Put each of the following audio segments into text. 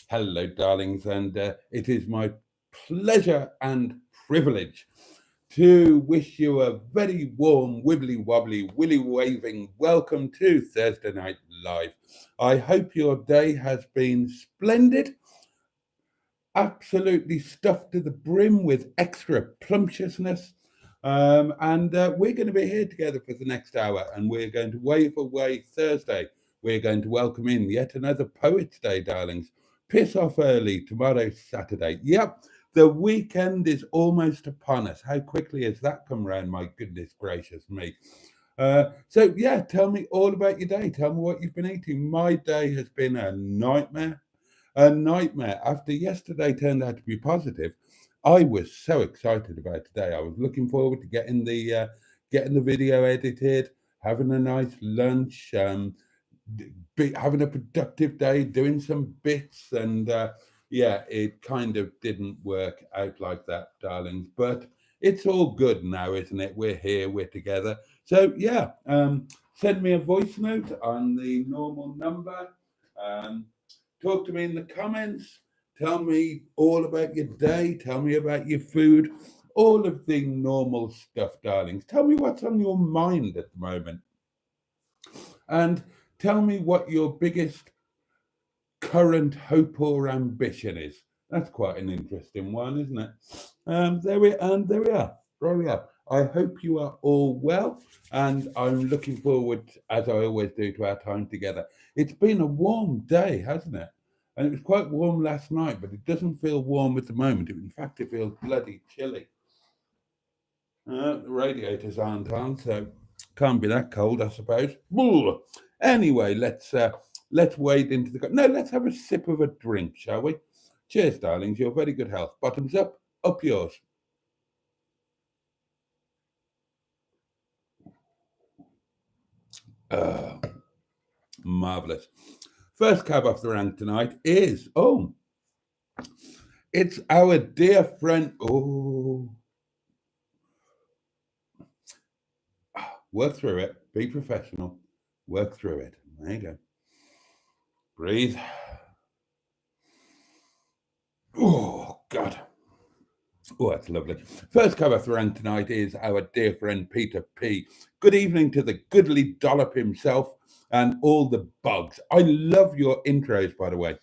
Hello, darlings, and it is my pleasure and privilege to wish you a very warm, wibbly wobbly, willy waving welcome to Thursday Night Live. I hope your day has been splendid, absolutely stuffed to the brim with extra plumptiousness. And we're going to be here together for the next hour, and we're going to wave away Thursday. We're going to welcome in yet another Poets' Day, darlings. Piss off early, tomorrow's Saturday. Yep, the weekend is almost upon us. How quickly has that come round? My goodness gracious me. So, yeah, tell me all about your day. Tell me what you've been eating. My day has been a nightmare. A nightmare. After yesterday turned out to be positive, I was so excited about today. I was looking forward to getting the video edited, having a nice lunch, having a productive day, doing some bits, and yeah, it kind of didn't work out like that, darlings. But it's all good now, isn't it? We're here, we're together. So yeah, send me a voice note on the normal number. Um, Talk to me in the comments. Tell me all about your day. Tell me about your food. All of the normal stuff, darlings. Tell me what's on your mind at the moment. And tell me what your biggest current hope or ambition is. That's quite an interesting one, isn't it? There we there we are. There we are. I hope you are all well, and I'm looking forward, as I always do, to our time together. It's been a warm day, hasn't it? And it was quite warm last night, but it doesn't feel warm at the moment. In fact, it feels bloody chilly. The radiators aren't on, so can't be that cold, I suppose. Boo! Anyway, let's wade into the. No, let's have a sip of a drink, shall we? Cheers, darlings. Your very good health. Bottoms up, up yours. Uh, Marvelous. First cab off the rank tonight is it's our dear friend. Work through it. Be professional. Work through it. There you go. Breathe. Oh, God. Oh, that's lovely. First cover for rank tonight is our dear friend Peter P. Good evening to the goodly dollop himself and all the bugs. I love your intros, by the way.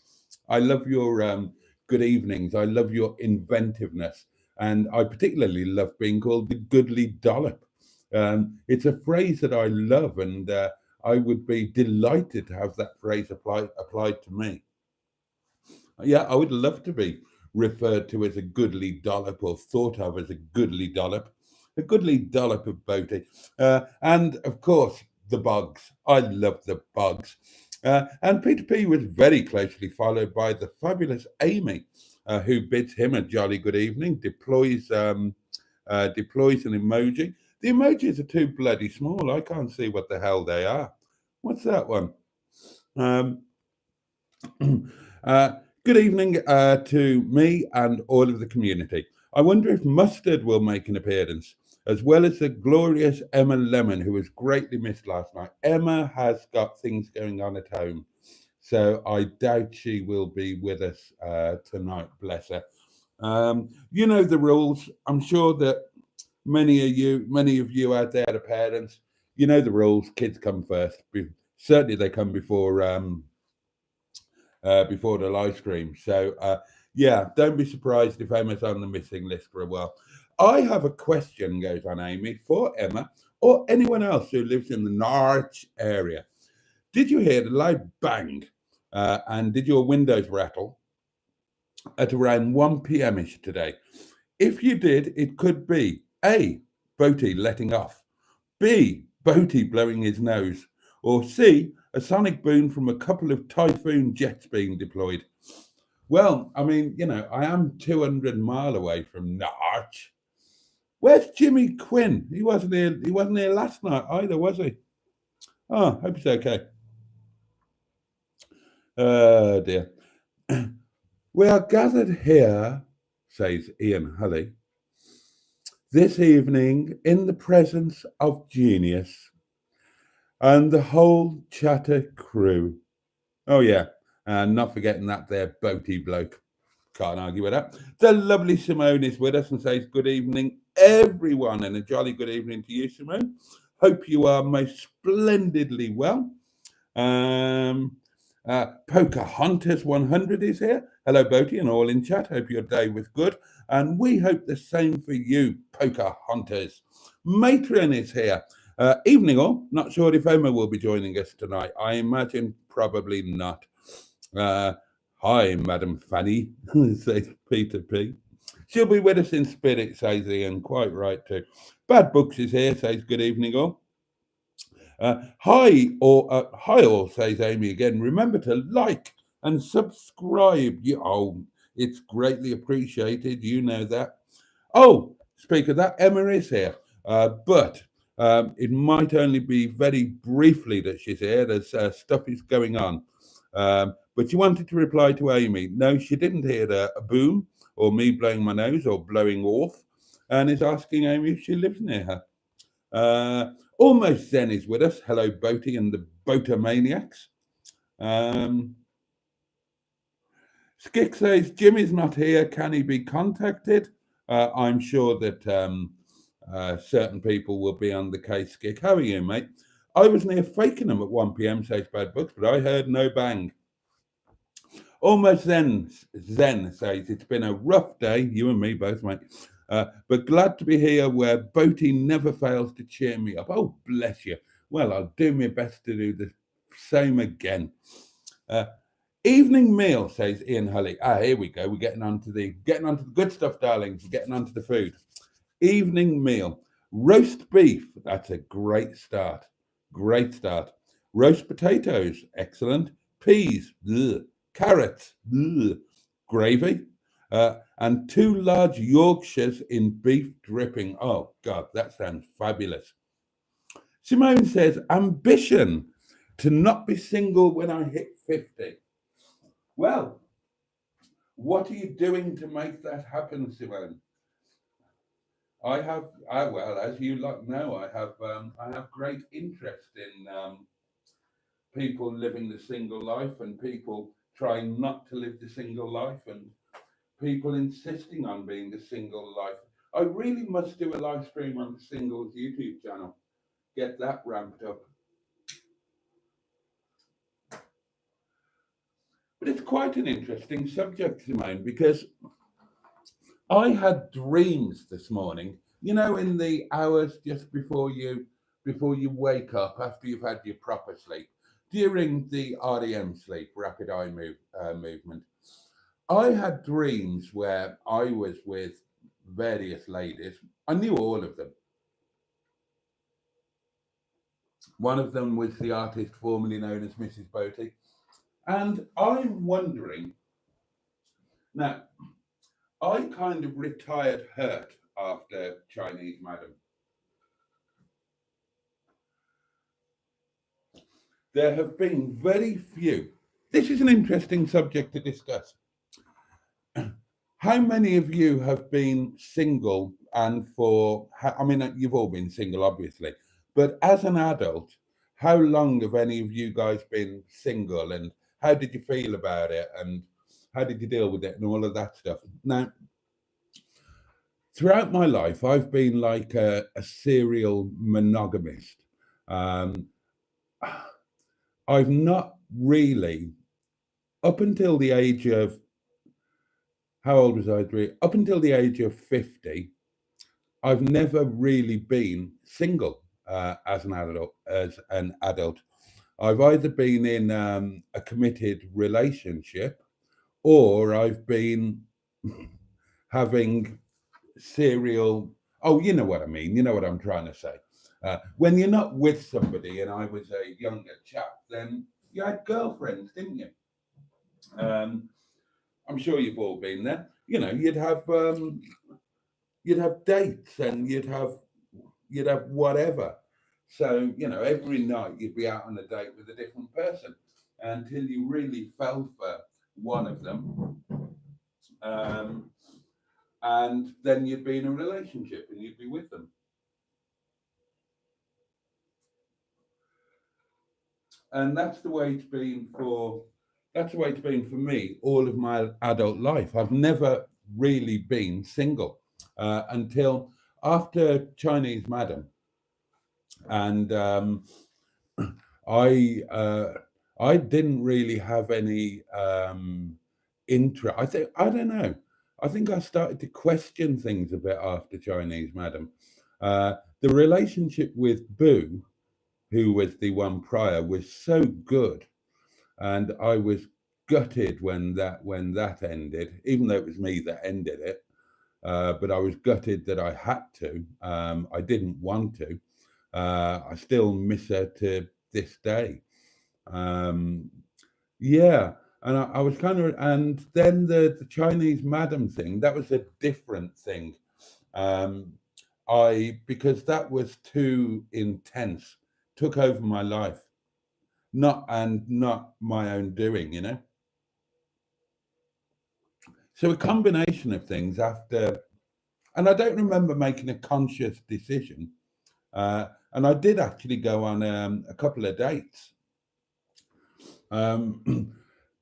I love your good evenings. I love your inventiveness. And I particularly love being called the goodly dollop. It's a phrase that I love, and I would be delighted to have that phrase applied to me. Yeah, I would love to be referred to as a goodly dollop or thought of as a goodly dollop of Boaty. And of course, the bugs. I love the bugs. And Peter P was very closely followed by the fabulous Amy, who bids him a jolly good evening, deploys an emoji. The emojis are too bloody small. I can't see what the hell they are. What's that one? Um, uh, Good evening to me and all of the community. I wonder if Mustard will make an appearance, as well as the glorious Emma Lemon, who was greatly missed last night. Emma has got things going on at home, so I doubt she will be with us tonight, bless her. You know the rules. I'm sure that many of you out there are parents. You know the rules. Kids come first. Certainly, they come before the live stream. So, yeah, don't be surprised if Emma's on the missing list for a while. I have a question, goes on Amy, for Emma or anyone else who lives in the Norwich area. Did you hear the loud bang and did your windows rattle at around 1 p.m. ish today? If you did, it could be A, Boaty letting off, B, Boaty blowing his nose, or C, a sonic boom from a couple of Typhoon jets being deployed. Well, I mean, I am 200 mile away from Norwich. Where's Jimmy Quinn? He wasn't here. He wasn't here last night either, was he? Oh, hope he's okay. Oh dear. We are gathered here, says Ian Hulley, this evening in the presence of genius, and the whole chatter crew. Oh yeah, and not forgetting that there boaty bloke. Can't argue with that. The lovely Simone is with us and says good evening, everyone, and a jolly good evening to you, Simone. Hope you are most splendidly well. Um, Pocahontas 100 is here. Hello, Boaty, and all in chat. Hope your day was good. And we hope the same for you, Pocahontas. Matron is here. Evening all. Not sure if Emma will be joining us tonight. I imagine probably not. Uh, Hi, Madam Fanny, says Peter P. She'll be with us in spirit, says Ian. Quite right, too. Bad Books is here, says good evening all. Hi all, says Amy again. Remember to like and subscribe. It's greatly appreciated. You know that. Oh, speak of that, Emma is here, but it might only be very briefly that she's here. There's stuff is going on, but she wanted to reply to Amy. No, she didn't hear a boom or me blowing my nose or blowing off, and is asking Amy if she lives near her. Almost Zen is with us. Hello, Boaty and the Boatomaniacs. Skick says Jimmy's not here. Can he be contacted? I'm sure that certain people will be on the case. Skick, how are you, mate? I was near Fakenham at 1 p.m. says Bad Books, but I heard no bang. Almost Zen says it's been a rough day, you and me both, mate. But glad to be here where Boaty never fails to cheer me up. Oh, bless you. Well, I'll do my best to do the same again. Evening meal, says Ian Hully. Here we go. We're getting on to the good stuff, darlings. We're getting on to the food. Evening meal. Roast beef. That's a great start. Great start. Roast potatoes. Excellent. Peas. Ugh. Carrots. Ugh. Gravy. And 2 large Yorkshires in beef dripping. Oh, God, that sounds fabulous. Simone says, ambition to not be single when I hit 50. Well, what are you doing to make that happen, Simone? Well, as you know, I have great interest in people living the single life and people trying not to live the single life and people insisting on being the single life. I really must do a live stream on the singles YouTube channel. Get that ramped up. But it's quite an interesting subject, Simone, because I had dreams this morning. You know, in the hours just before you wake up after you've had your proper sleep, during the REM sleep, rapid eye movement. I had dreams where I was with various ladies. I knew all of them. One of them was the artist formerly known as Mrs. Boaty. And I'm wondering now, I kind of retired hurt after Chinese Madam. There have been very few. This is an interesting subject to discuss. How many of you have been single and I mean, you've all been single, obviously, but as an adult, how long have any of you guys been single and how did you feel about it and how did you deal with it and all of that stuff? Now, throughout my life, I've been like a serial monogamist. Um, I've not really, up until the age of, how old was I? Up until the age of 50, I've never really been single as an adult. I've either been in a committed relationship or I've been having serial. Oh, you know what I mean. You know what I'm trying to say. When you're not with somebody, and I was a younger chap, then you had girlfriends, didn't you? I'm sure you've all been there. You know, you'd have dates and you'd have whatever. So, you know, every night you'd be out on a date with a different person until you really fell for one of them. And then you'd be in a relationship and you'd be with them. And that's the way it's been for me all of my adult life. I've never really been single until after Chinese Madam, and I uh, I didn't really have any interest. I don't know. I think I started to question things a bit after Chinese Madam. The relationship with Boo, who was the one prior, was so good, and I was gutted when that ended, even though it was me that ended it. But I was gutted that I had to. I didn't want to. I still miss her to this day. Um, yeah, and I was kind of, and then the Chinese Madam thing, that was a different thing. Um, because that was too intense, took over my life, not my own doing, you know. So a combination of things after, and I don't remember making a conscious decision. And I did actually go on a couple of dates. Um,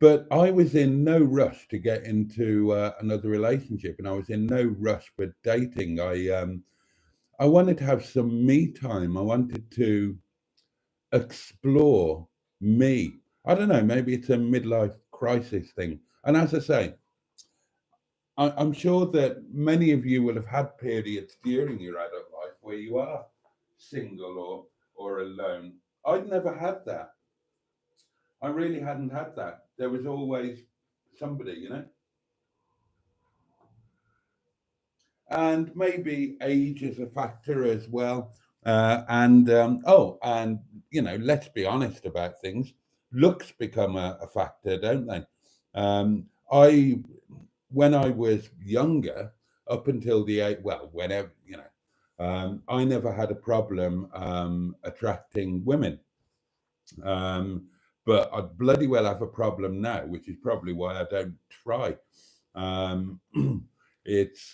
but I was in no rush to get into another relationship, and I was in no rush for dating. I wanted to have some me time. I wanted to explore me. I don't know. Maybe it's a midlife crisis thing. And as I say, I'm sure that many of you will have had periods during your adult life where you are single or alone. I'd never had that. I really hadn't had that. There was always somebody, you know. And maybe age is a factor as well. And you know, let's be honest about things. Looks become a factor, don't they? I When I was younger, up until the age, well, whenever you know, I never had a problem attracting women. Um, but I bloody well have a problem now, which is probably why I don't try. Um, it's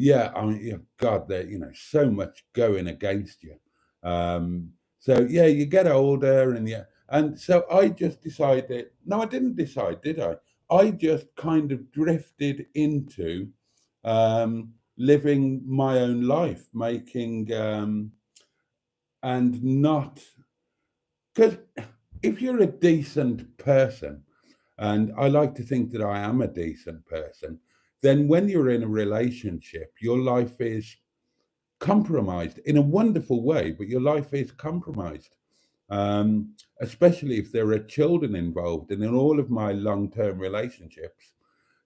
Yeah, I mean, yeah, God, there, so much going against you. So yeah, you get older, and yeah, and so I just decided. No, I didn't decide, did I? I just kind of drifted into living my own life, making and not because if you're a decent person, and I like to think that I am a decent person, then when you're in a relationship, your life is compromised in a wonderful way, but your life is compromised, especially if there are children involved. And in all of my long term relationships,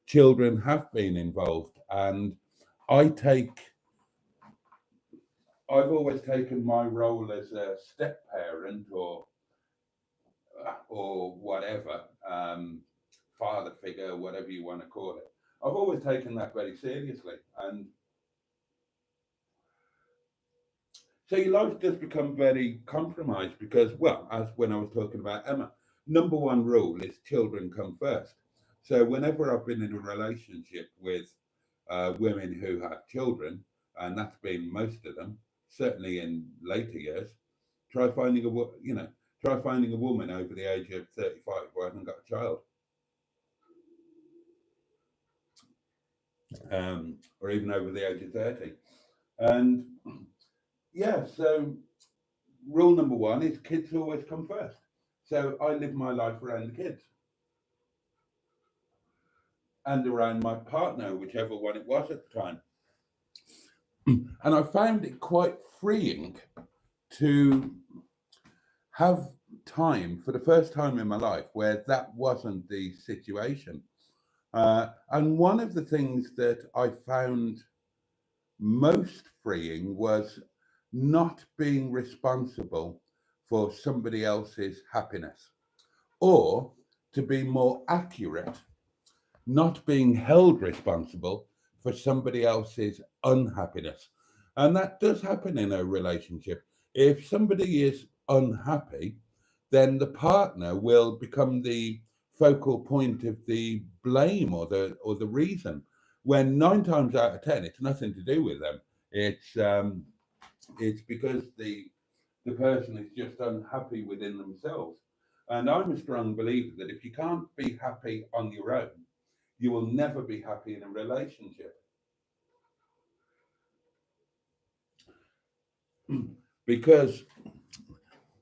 children have been involved. And I take, I've always taken my role as a step parent or whatever, father figure, whatever you want to call it. I've always taken that very seriously. And so your life does become very compromised because, well, as when I was talking about Emma, number one rule is children come first. So whenever I've been in a relationship with women who have children, and that's been most of them, certainly in later years, try finding try finding a woman over the age of 35 who hasn't got a child, or even over the age of 30. And yeah, so rule number one is kids always come first. So I live my life around the kids and around my partner, whichever one it was at the time. And I found it quite freeing to have time for the first time in my life where that wasn't the situation. And one of the things that I found most freeing was not being responsible for somebody else's happiness, or to be more accurate, not being held responsible for somebody else's unhappiness. And that does happen in a relationship. If somebody is unhappy, then the partner will become the focal point of the blame or the reason. When 9 times out of ten, it's nothing to do with them. It's because the person is just unhappy within themselves. And I'm a strong believer that if you can't be happy on your own, you will never be happy in a relationship. Because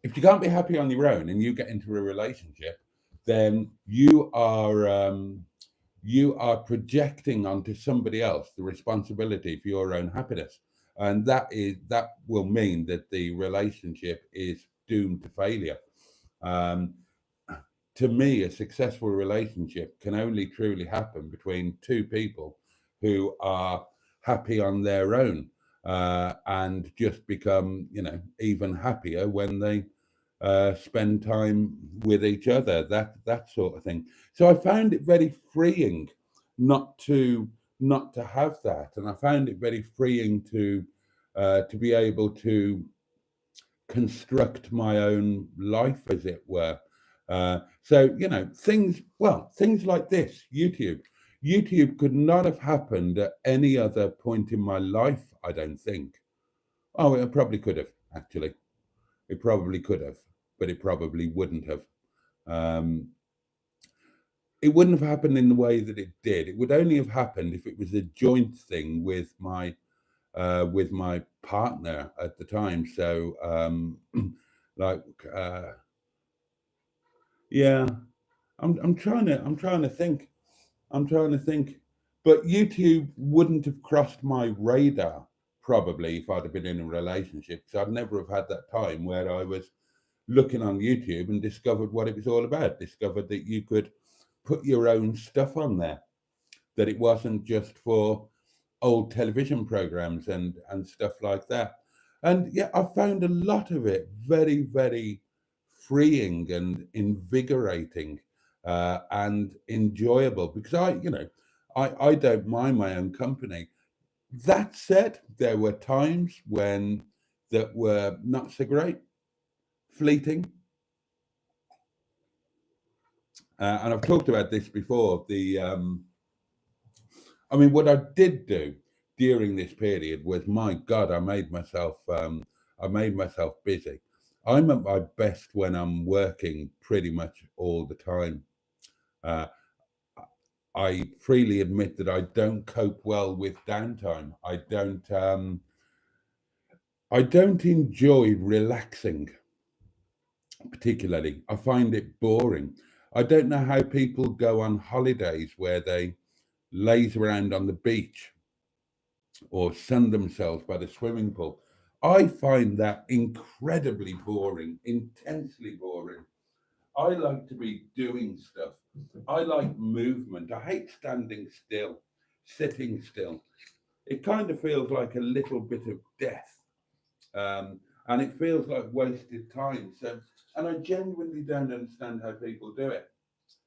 if you can't be happy on your own and you get into a relationship, then you are projecting onto somebody else the responsibility for your own happiness, and that will mean that the relationship is doomed to failure. Um, to me, a successful relationship can only truly happen between two people who are happy on their own, and just become, even happier when they spend time with each other. That sort of thing. So I found it very freeing not to not to have that, and I found it very freeing to be able to construct my own life, as it were. So things like this, YouTube could not have happened at any other point in my life, I don't think. Oh, it probably could have, actually. It probably could have, but it probably wouldn't have. Um, it wouldn't have happened in the way that it did. It would only have happened if it was a joint thing with my partner at the time. So, like, uh, yeah, I'm trying to think. I'm trying to think. But YouTube wouldn't have crossed my radar probably if I'd have been in a relationship. So I'd never have had that time where I was looking on YouTube and discovered what it was all about. Discovered that you could put your own stuff on there. That it wasn't just for old television programs and stuff like that. And yeah, I found a lot of it very, very freeing and invigorating, and enjoyable, because I don't mind my own company. That said, there were times when that were not so great, fleeting. And I've talked about this before. I mean, what I did do during this period was, my God, I made myself busy. I'm at my best when I'm working pretty much all the time. Uh, I freely admit that I don't cope well with downtime. I don't enjoy relaxing particularly. I find it boring. I don't know how people go on holidays where they laze around on the beach or sun themselves by the swimming pool. I find that incredibly boring, intensely boring. I like to be doing stuff. I like movement. I hate standing still, sitting still. It kind of feels like a little bit of death, and it feels like wasted time. So, and I genuinely don't understand how people do it.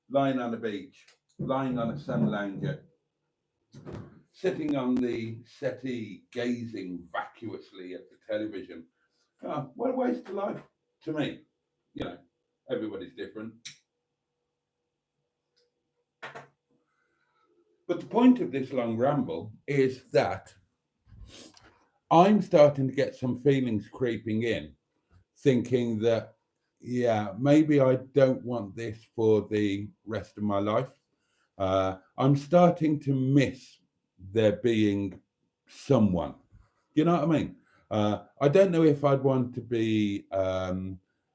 Lying on a beach, lying on a sun lounger, sitting on the settee, gazing vacuously at the television. Oh, what a waste of life to me. You know, everybody's different. But the point of this long ramble is that I'm starting to get some feelings creeping in, thinking that, yeah, maybe I don't want this for the rest of my life. I'm starting to miss there being someone. You know what I mean? I don't know if I'd want to be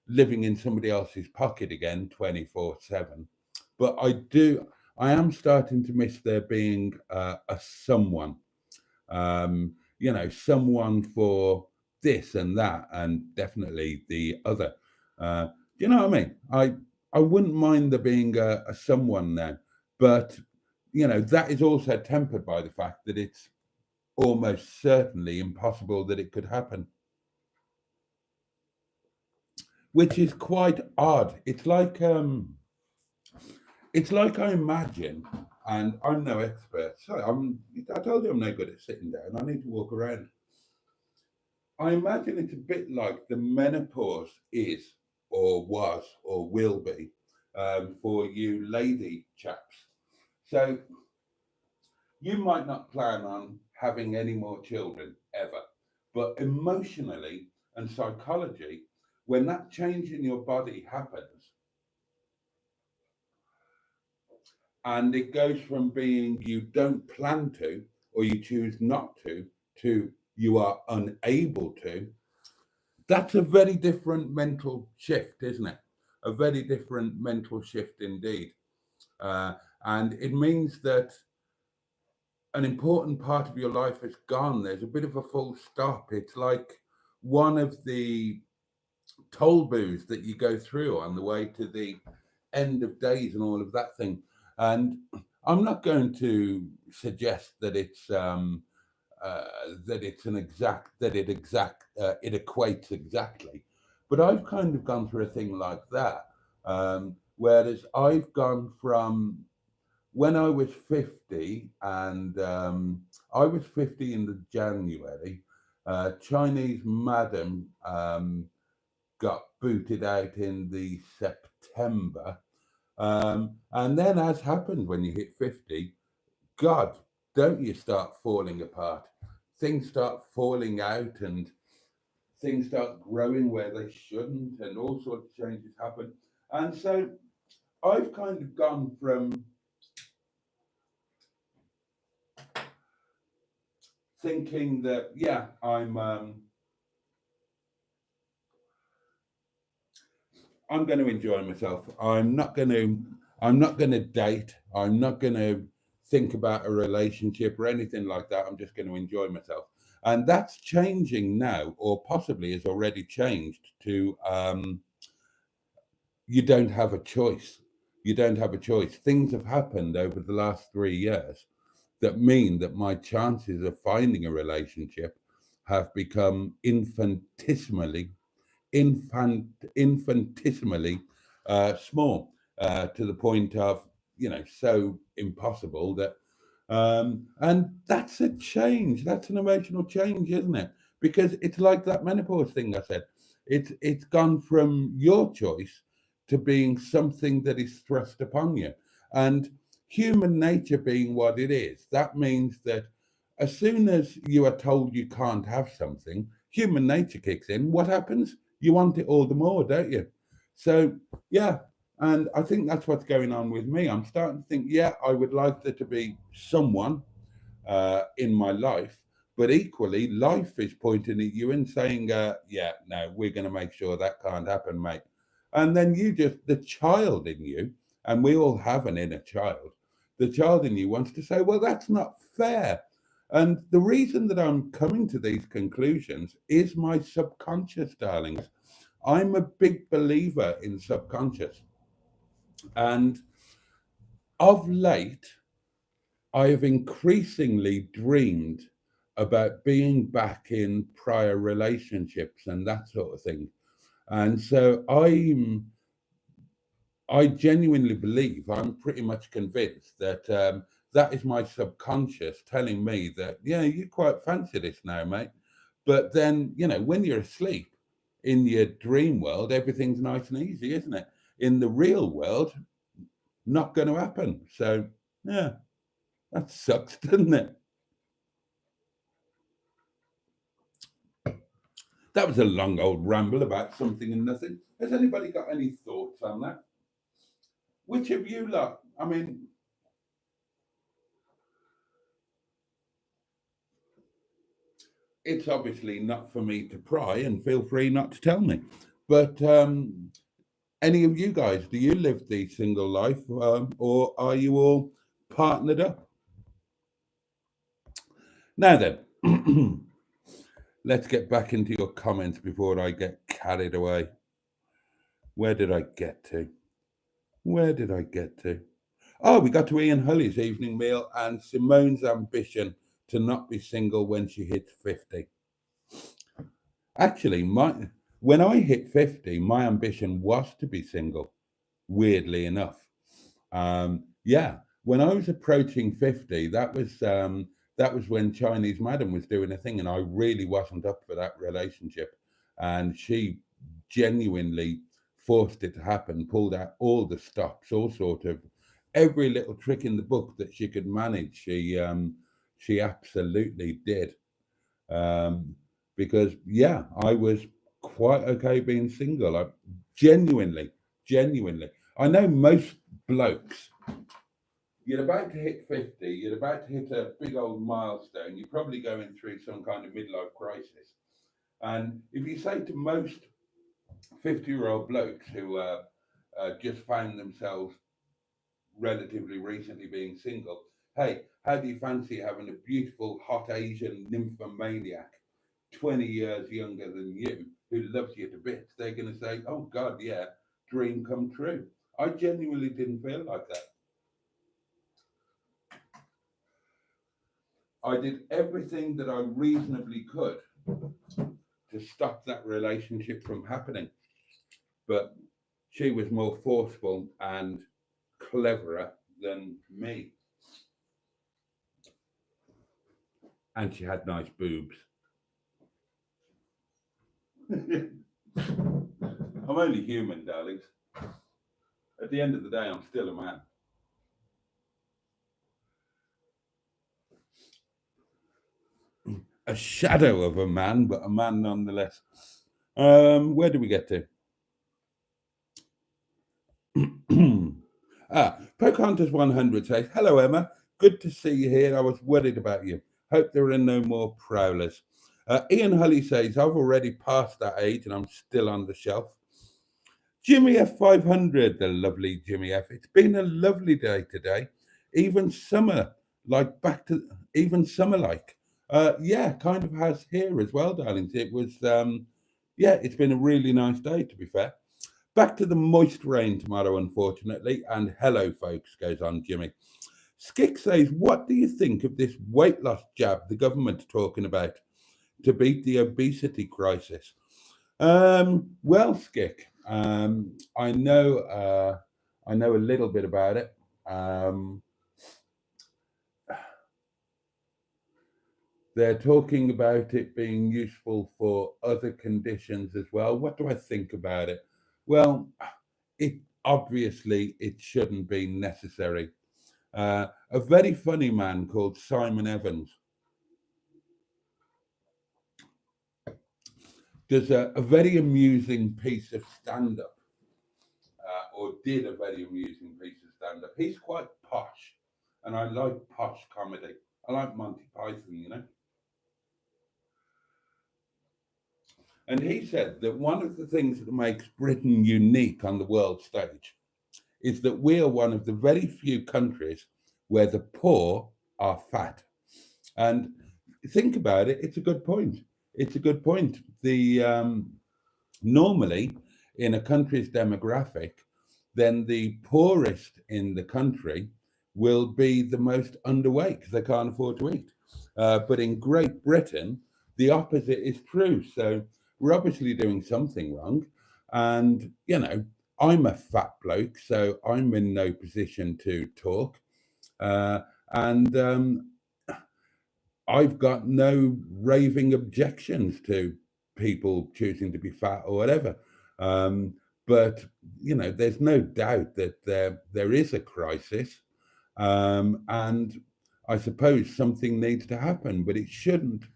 living in somebody else's pocket again 24/7, but I do. I am starting to miss there being a someone, someone for this and that, and definitely the other. Do you know what I mean? I wouldn't mind there being a someone now, but that is also tempered by the fact that it's almost certainly impossible that it could happen, which is quite odd. It's like I imagine, and I'm no expert. So I told you I'm no good at sitting down. I need to walk around. I imagine it's a bit like the menopause is, or was, or will be, for you lady chaps. So you might not plan on having any more children ever, but emotionally and psychology, when that change in your body happens, and it goes from being you don't plan to or you choose not to you are unable to, that's a very different mental shift, isn't it? A very different mental shift indeed. Uh, and it means that an important part of your life is gone. There's a bit of a full stop. It's like one of the toll booths that you go through on the way to the end of days and all of that thing. And I'm not going to suggest that uh, it's an exact it equates exactly, but I've kind of gone through a thing like that. Whereas I've gone from when I was 50, and I was 50 in the January. Chinese madam got booted out in the September. And then, as happens when you hit 50, God, don't you start falling apart? Things start falling out and things start growing where they shouldn't, and all sorts of changes happen. And so I've kind of gone from thinking that, yeah, I'm going to enjoy myself. I'm not going to date. I'm not going to think about a relationship or anything like that. I'm just going to enjoy myself. And that's changing now, or possibly has already changed to you don't have a choice. You don't have a choice. Things have happened over the last 3 years that mean that my chances of finding a relationship have become infinitesimally small, to the point of so impossible that and that's a change. That's an emotional change, isn't it? Because it's like that menopause thing I said. It's gone from your choice to being something that is thrust upon you. And human nature being what it is, that means that as soon as you are told you can't have something, human nature kicks in. What happens? You want it all the more, don't you? So, yeah. And I think that's what's going on with me. I'm starting to think, yeah, I would like there to be someone in my life, but equally, life is pointing at you and saying, yeah, no, we're going to make sure that can't happen, mate. And then the child in you, and we all have an inner child, the child in you wants to say, well, that's not fair. And the reason that I'm coming to these conclusions is my subconscious, darlings. I'm a big believer in subconscious. And of late, I have increasingly dreamed about being back in prior relationships and that sort of thing. And so I genuinely believe, I'm pretty much convinced that that is my subconscious telling me that, yeah, you quite fancy this now, mate. But then, when you're asleep in your dream world, everything's nice and easy, isn't it? In the real world, not going to happen. So, yeah, that sucks, doesn't it? That was a long old ramble about something and nothing. Has anybody got any thoughts on that? Which of you lot? I mean, it's obviously not for me to pry, and feel free not to tell me. But any of you guys, do you live the single life, or are you all partnered up? Now then, let's get back into your comments before I get carried away. Where did I get to? Where did I get to? Oh, we got to Ian Hulley's evening meal and Simone's ambition to not be single when she hits 50. Actually, when I hit 50, my ambition was to be single, weirdly enough. Yeah, when I was approaching 50, that was when Chinese Madam was doing a thing, and I really wasn't up for that relationship. And she genuinely forced it to happen, pulled out all the stops, all sort of every little trick in the book that she could manage. She absolutely did. Um, because yeah, I was quite okay being single. I genuinely. I know most blokes, you're about to hit 50, you're about to hit a big old milestone, you're probably going through some kind of midlife crisis. And if you say to most 50-year-old blokes who just found themselves relatively recently being single, hey, how do you fancy having a beautiful, hot Asian nymphomaniac 20 years younger than you who loves you to bits? They're going to say, oh, God, yeah, dream come true. I genuinely didn't feel like that. I did everything that I reasonably could to stop that relationship from happening. But she was more forceful and cleverer than me. And she had nice boobs. I'm only human, darlings. At the end of the day, I'm still a man. A shadow of a man, but a man nonetheless. Where do we get to? Pocahontas 100 says, hello, Emma. Good to see you here. I was worried about you. Hope there are no more prowlers. Ian Hully says, I've already passed that age and I'm still on the shelf. Jimmy F500, the lovely Jimmy F. It's been a lovely day today. Even summer, even summer like. Yeah, kind of has here as well, darlings. It was, it's been a really nice day, to be fair. Back to the moist rain tomorrow, unfortunately. And hello, folks, goes on Jimmy. Skick says, what do you think of this weight loss jab the government's talking about to beat the obesity crisis? Well, Skick, I know a little bit about it. They're talking about it being useful for other conditions as well. What do I think about it? Well, it shouldn't be necessary. A very funny man called Simon Evans does a very amusing piece of stand-up, or did a very amusing piece of stand-up. He's quite posh, and I like posh comedy. I like Monty Python, you know. And he said that one of the things that makes Britain unique on the world stage is that we are one of the very few countries where the poor are fat. And think about it, it's a good point. It's a good point. Normally, in a country's demographic, then the poorest in the country will be the most underweight because they can't afford to eat. But in Great Britain, the opposite is true. So we're obviously doing something wrong. And, I'm a fat bloke, so I'm in no position to talk. And I've got no raving objections to people choosing to be fat or whatever. But there's no doubt that there is a crisis, and I suppose something needs to happen, but it shouldn't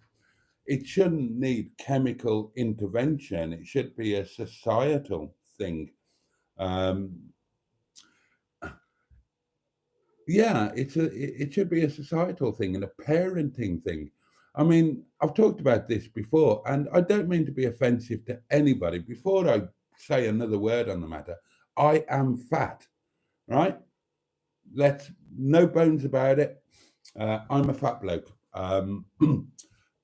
need chemical intervention. It should be a societal thing. It should be a societal thing and a parenting thing. I mean, I've talked about this before, and I don't mean to be offensive to anybody. Before I say another word on the matter, I am fat, right? No bones about it. I'm a fat bloke.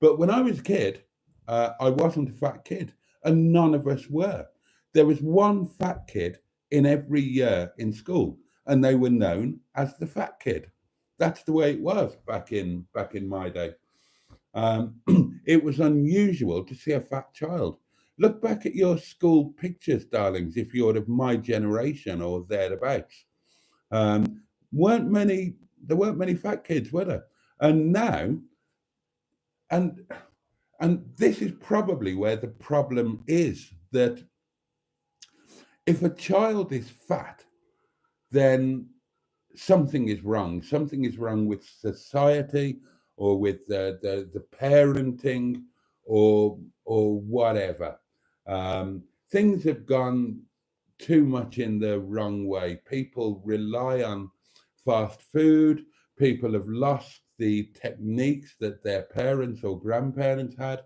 But when I was a kid, I wasn't a fat kid, and none of us were. There was one fat kid in every year in school, and they were known as the fat kid. That's the way it was back in my day. It was unusual to see a fat child. Look back at your school pictures, darlings, if you're of my generation or thereabouts. Um, there weren't many fat kids, were there? And now, and and this is probably where the problem is, that if a child is fat, then something is wrong. Something is wrong with society, or with the parenting, or whatever. Things have gone too much in the wrong way. People rely on fast food. People have lost the techniques that their parents or grandparents had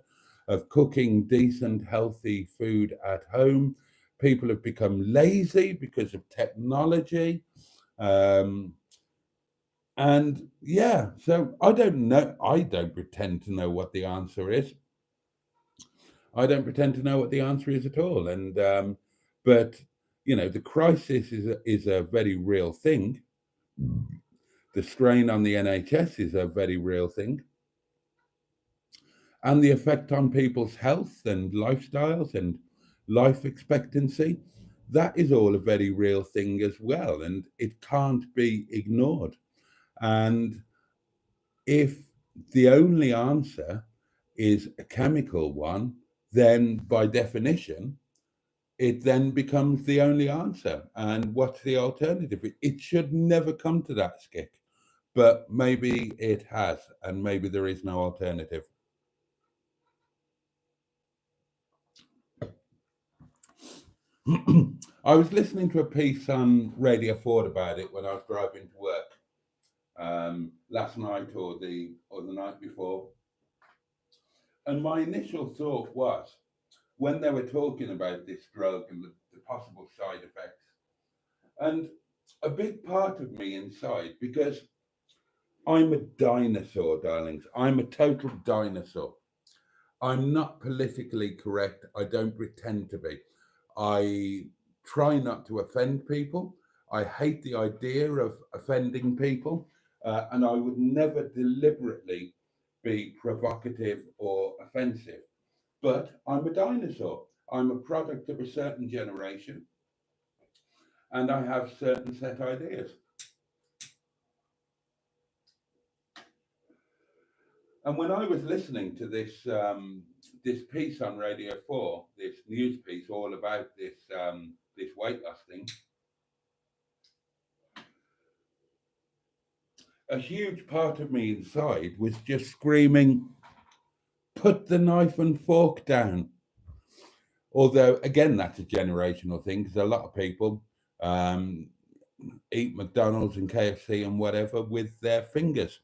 of cooking decent, healthy food at home. People have become lazy because of technology. Um, and yeah, so I don't know. I don't pretend to know what the answer is. I don't pretend to know what the answer is at all. And but the crisis is a very real thing. The strain on the NHS is a very real thing, and the effect on people's health and lifestyles and life expectancy, that is all a very real thing as well, and it can't be ignored. And if the only answer is a chemical one, then by definition, it then becomes the only answer. And what's the alternative? It should never come to that, Skick, but maybe it has, and maybe there is no alternative. I was listening to a piece on Radio 4 about it when I was driving to work last night or the night before, and my initial thought was when they were talking about this drug and the possible side effects, and a big part of me inside, because I'm a dinosaur, darlings. I'm a total dinosaur. I'm not politically correct. I don't pretend to be. I try not to offend people. I hate the idea of offending people. And I would never deliberately be provocative or offensive. But I'm a dinosaur. I'm a product of a certain generation and I have certain set ideas. And when I was listening to this piece on Radio 4, this news piece all about this weight loss thing, a huge part of me inside was just screaming, "Put the knife and fork down." Although, again, that's a generational thing because a lot of people um, eat McDonald's and KFC and whatever with their fingers,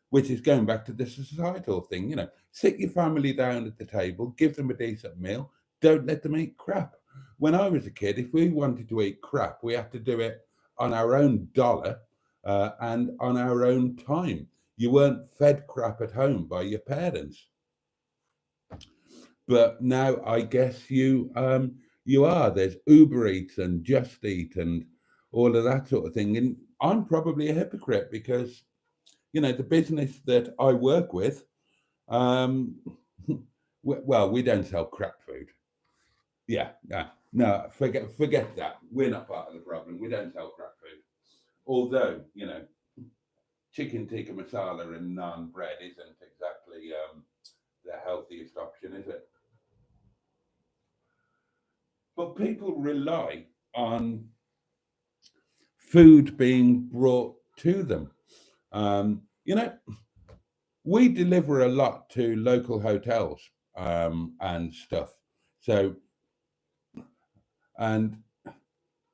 which is going back to the societal thing. Sit your family down at the table, give them a decent meal, don't let them eat crap. When I was a kid, if we wanted to eat crap, we had to do it on our own dollar and on our own time. You weren't fed crap at home by your parents. But now I guess you are. There's Uber Eats and Just Eat and all of that sort of thing. And I'm probably a hypocrite because the business that I work with, um, well, we don't sell crap food. Yeah, yeah. No, forget that. We're not part of the problem. We don't sell crap food. Although, chicken tikka masala and naan bread isn't exactly the healthiest option, is it? But people rely on food being brought to them. Um, you know, we deliver a lot to local hotels and stuff. So, and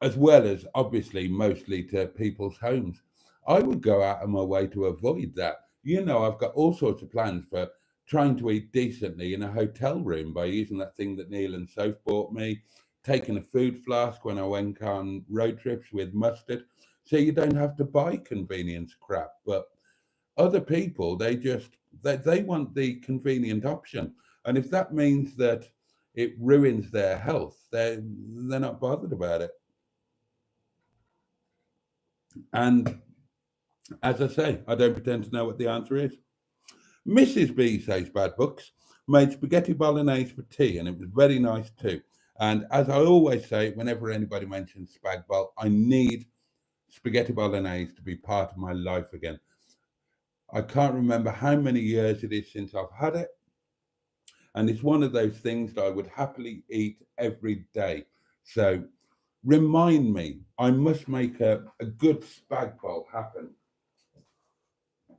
as well as obviously mostly to people's homes. I would go out of my way to avoid that. I've got all sorts of plans for trying to eat decently in a hotel room by using that thing that Neil and Soph bought me, taking a food flask when I went on road trips with mustard. So you don't have to buy convenience crap. But other people, they want the convenient option. And if that means that it ruins their health, they're not bothered about it. And as I say, I don't pretend to know what the answer is. Mrs. B says Bad Books made spaghetti bolognese for tea, and it was very nice too. And as I always say, whenever anybody mentions spag bol, I need spaghetti bolognese to be part of my life again. I can't remember how many years it is since I've had it, and it's one of those things that I would happily eat every day. So remind me, I must make a good spag bol happen.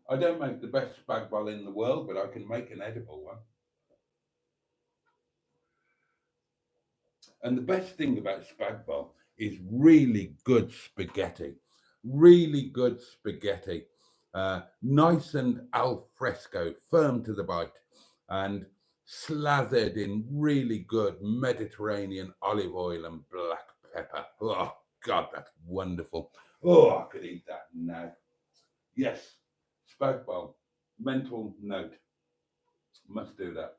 I don't make the best spag bol in the world, but I can make an edible one. And the best thing about spag bol is really good spaghetti. Really good spaghetti. Nice and al fresco, firm to the bite, and slathered in really good Mediterranean olive oil and black pepper. Oh, God, that's wonderful. Oh, I could eat that now. Yes, spag bol. Mental note. Must do that.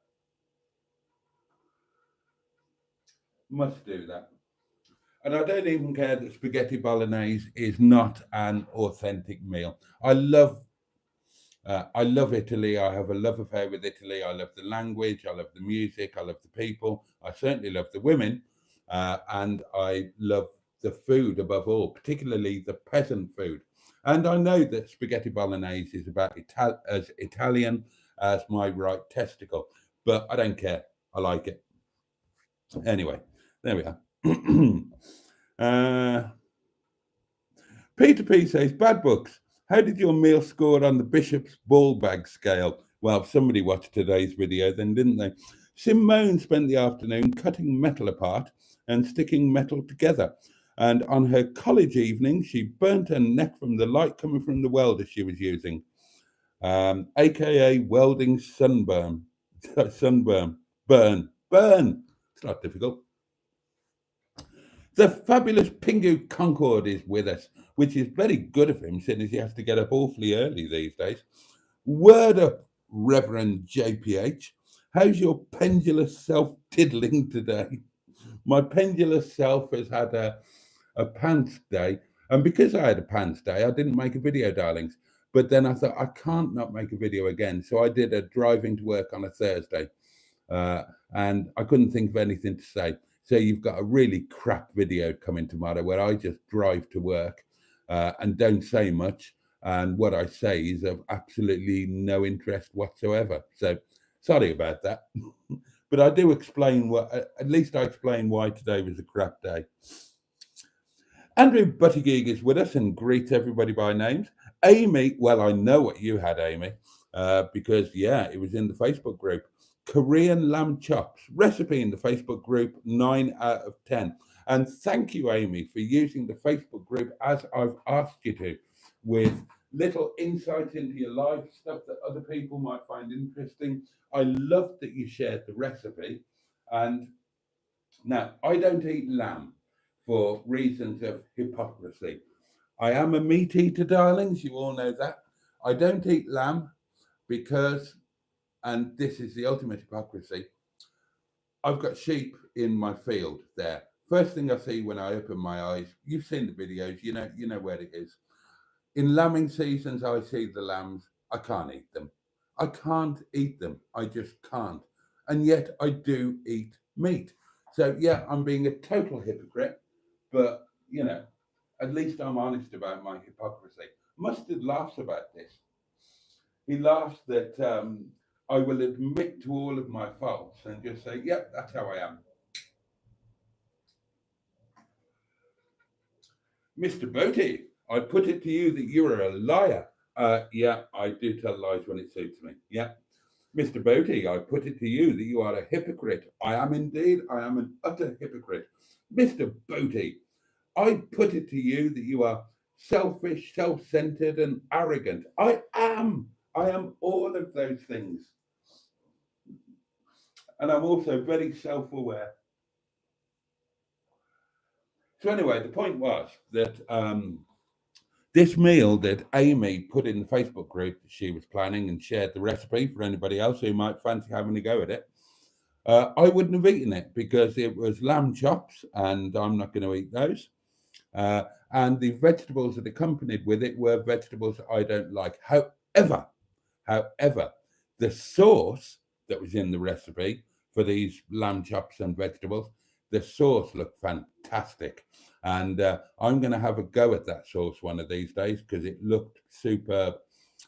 Must do that. And I don't even care that spaghetti bolognese is not an authentic meal. I love Italy. I have a love affair with Italy. I love the language. I love the music. I love the people. I certainly love the women, and I love the food above all, particularly the peasant food. And I know that spaghetti bolognese is about as Italian as my right testicle, but I don't care. I like it anyway. There we are. uh, Peter P says, bad books. How did your meal score on the Bishop's ball bag scale? Well, somebody watched today's video then, didn't they? Simone spent the afternoon cutting metal apart and sticking metal together. And on her college evening, she burnt her neck from the light coming from the welder she was using, aka welding sunburn. Sunburn. Burn. It's not difficult. The fabulous Pingu Concord is with us, which is very good of him, since he has to get up awfully early these days. Word up, Reverend JPH. How's your pendulous self tiddling today? My pendulous self has had a pants day, and because I had a pants day, I didn't make a video, darlings. But then I thought, I can't not make a video again. So I did a driving to work on a Thursday, uh, and I couldn't think of anything to say. So you've got a really crap video coming tomorrow where I just drive to work and don't say much. And what I say is of absolutely no interest whatsoever. So sorry about that. But I do explain at least I explain why today was a crap day. Andrew Buttigieg is with us and greets everybody by names. Amy, well, I know what you had, Amy, because, yeah, it was in the Facebook group. Korean lamb chops recipe in the Facebook group, 9 out of 10. And thank you, Amy, for using the Facebook group as I've asked you to, with little insights into your life, stuff that other people might find interesting. I love that you shared the recipe. And now, I don't eat lamb for reasons of hypocrisy. I am a meat eater, darlings. You all know that. I don't eat lamb because, and this is the ultimate hypocrisy, I've got sheep in my field there. First thing I see when I open my eyes, you've seen the videos, you know where it is. In lambing seasons, I see the lambs. I can't eat them. I can't eat them. I just can't. And yet I do eat meat. So yeah, I'm being a total hypocrite, but at least I'm honest about my hypocrisy. Mustard laughs about this. He laughs that I will admit to all of my faults and just say, yep, that's how I am. Mr. Boaty, I put it to you that you are a liar. Yeah, I do tell lies when it suits me. Yeah. Mr. Boaty, I put it to you that you are a hypocrite. I am indeed. I am an utter hypocrite. Mr. Boaty, I put it to you that you are selfish, self-centered, and arrogant. I am. I am all of those things. And I'm also very self-aware. So anyway, the point was that this meal that Amy put in the Facebook group that she was planning and shared the recipe for anybody else who might fancy having a go at it, I wouldn't have eaten it because it was lamb chops and I'm not going to eat those. And the vegetables that accompanied with it were vegetables that I don't like. However, the sauce that was in the recipe for these lamb chops and vegetables, the sauce looked fantastic. And I'm going to have a go at that sauce one of these days because it looked superb.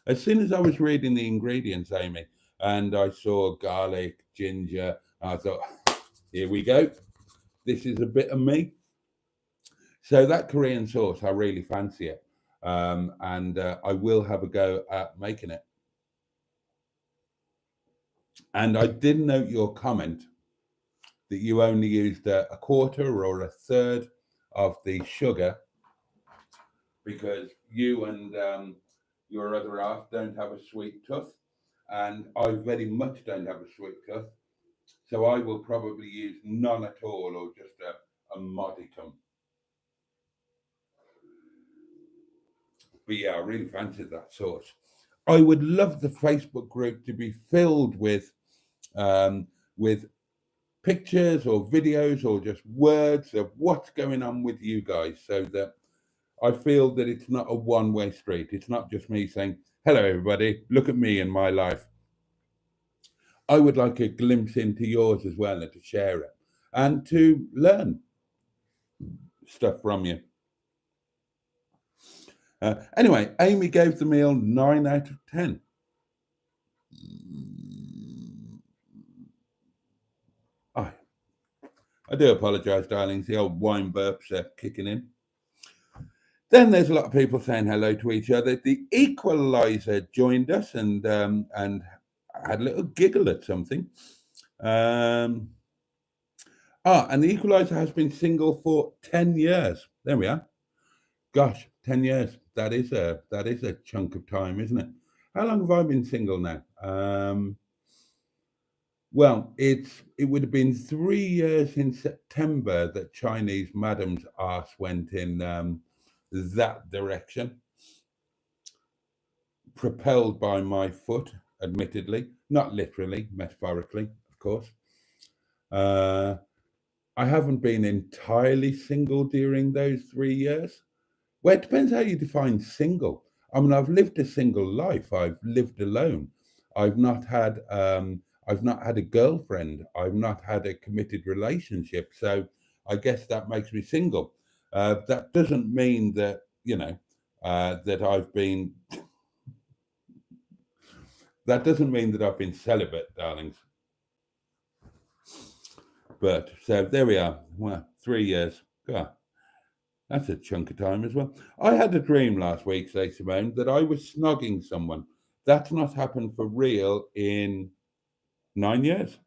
As soon as I was reading the ingredients, Amy, and I saw garlic, ginger, I thought, here we go. This is a bit of me. So that Korean sauce, I really fancy it. And I will have a go at making it. And I did note your comment that you only used a quarter or a third of the sugar, because you and your other half don't have a sweet tooth, and I very much don't have a sweet tooth. So I will probably use none at all, or just a modicum. But yeah, I really fancied that sauce. I would love the Facebook group to be filled with pictures or videos or just words of what's going on with you guys, so that I feel that it's not a one-way street. It's not just me saying, hello, everybody, look at me and my life. I would like a glimpse into yours as well, and to share it and to learn stuff from you. Anyway, Amy gave the meal 9 out of 10. I do apologise, darlings. The old wine burps are kicking in. Then there's a lot of people saying hello to each other. The Equalizer joined us and had a little giggle at something. And the Equalizer has been single for 10 years. There we are. Gosh, 10 years. That is a chunk of time, isn't it? How long have I been single now? Well, it would have been 3 years in September that Chinese madam's arse went in that direction, propelled by my foot, admittedly, not literally, metaphorically, of course. I haven't been entirely single during those 3 years. Well, it depends how you define single. I mean, I've lived a single life. I've lived alone. I've not had a girlfriend. I've not had a committed relationship. So I guess that makes me single. That doesn't mean that, that I've been. That doesn't mean that I've been celibate, darlings. But so there we are. Well, 3 years. God, that's a chunk of time as well. I had a dream last week, say Simone, that I was snogging someone. That's not happened for real in 9 years.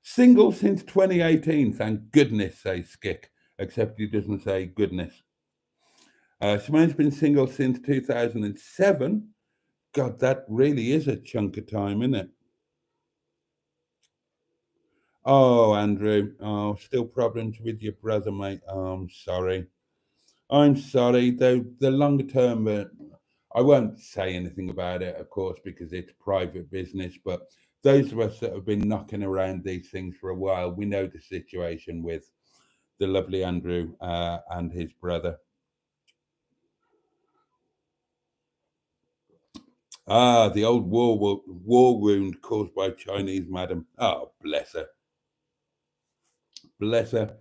Single since 2018, thank goodness, says Skick, except he doesn't say goodness. Simone's been single since 2007. God, that really is a chunk of time, isn't it? Oh, Andrew. Oh, still problems with your brother, mate. Oh, I'm sorry. I'm sorry. Though the longer term, I won't say anything about it, of course, because it's private business. But those of us that have been knocking around these things for a while, we know the situation with the lovely Andrew and his brother. Ah, the old war wound caused by Chinese madam. Oh, bless her. Bless her.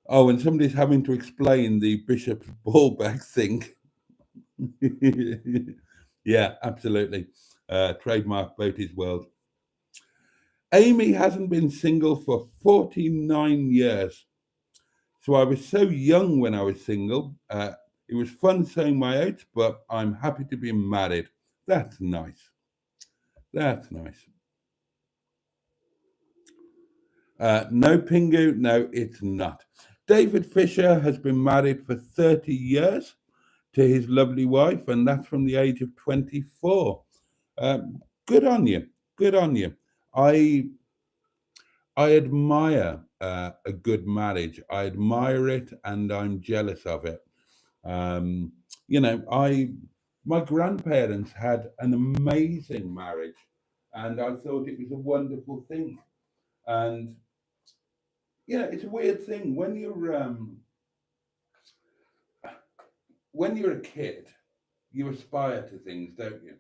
Oh, and somebody's having to explain the bishop's ball bag thing. Yeah, absolutely. Trademark Boaty's world. Amy hasn't been single for 49 years. So I was so young when I was single. It was fun saying my age, but I'm happy to be married. That's nice. That's nice. No, Pingu, no, it's not. David Fisher has been married for 30 years to his lovely wife, and that's from the age of 24. Good on you. Good on you. I admire a good marriage. I admire it, and I'm jealous of it. My grandparents had an amazing marriage, and I thought it was a wonderful thing. And it's a weird thing when you're a kid, you aspire to things, don't you?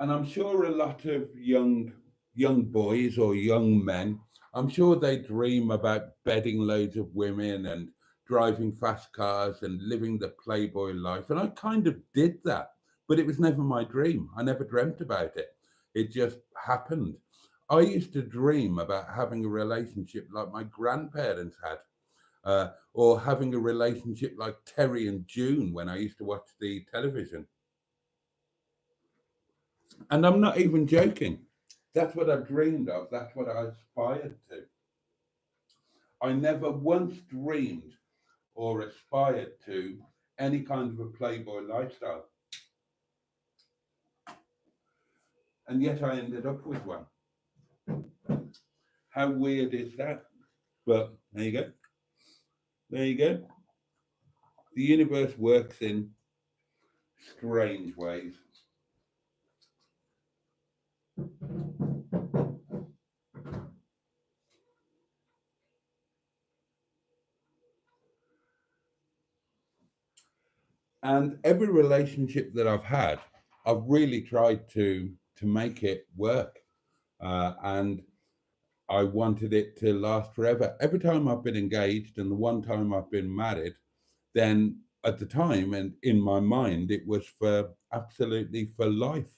And I'm sure a lot of young boys or young men, I'm sure they dream about bedding loads of women and driving fast cars and living the playboy life. And I kind of did that, but it was never my dream. I never dreamt about it. It just happened. I used to dream about having a relationship like my grandparents had, or having a relationship like Terry and June when I used to watch the television. And I'm not even joking. That's what I dreamed of. That's what I aspired to. I never once dreamed or aspired to any kind of a playboy lifestyle. And yet I ended up with one. How weird is that? But there you go. There you go. The universe works in strange ways. And every relationship that I've had, I've really tried to make it work. And I wanted it to last forever. Every time I've been engaged and the one time I've been married, then at the time and in my mind, it was for absolutely for life.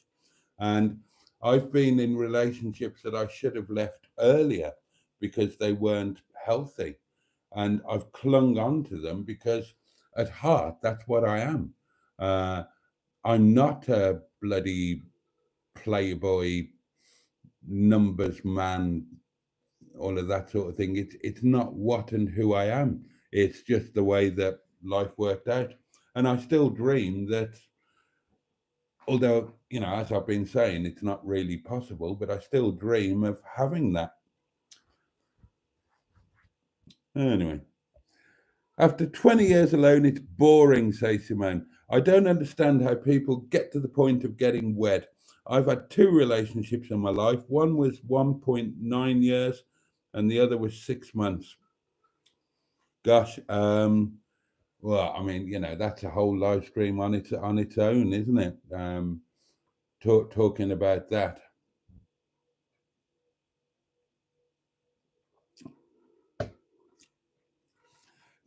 And I've been in relationships that I should have left earlier because they weren't healthy. And I've clung on to them because at heart, that's what I am. Uh, I'm not a bloody playboy numbers man, all of that sort of thing. It's not what and who I am. It's just the way that life worked out. And I still dream that, although, as I've been saying, it's not really possible, but I still dream of having that. Anyway, after 20 years alone, it's boring, says Simone. I don't understand how people get to the point of getting wed. I've had two relationships in my life. One was 1.9 years and the other was 6 months. Gosh, well, I mean, that's a whole live stream on its own, isn't it? Talking about that.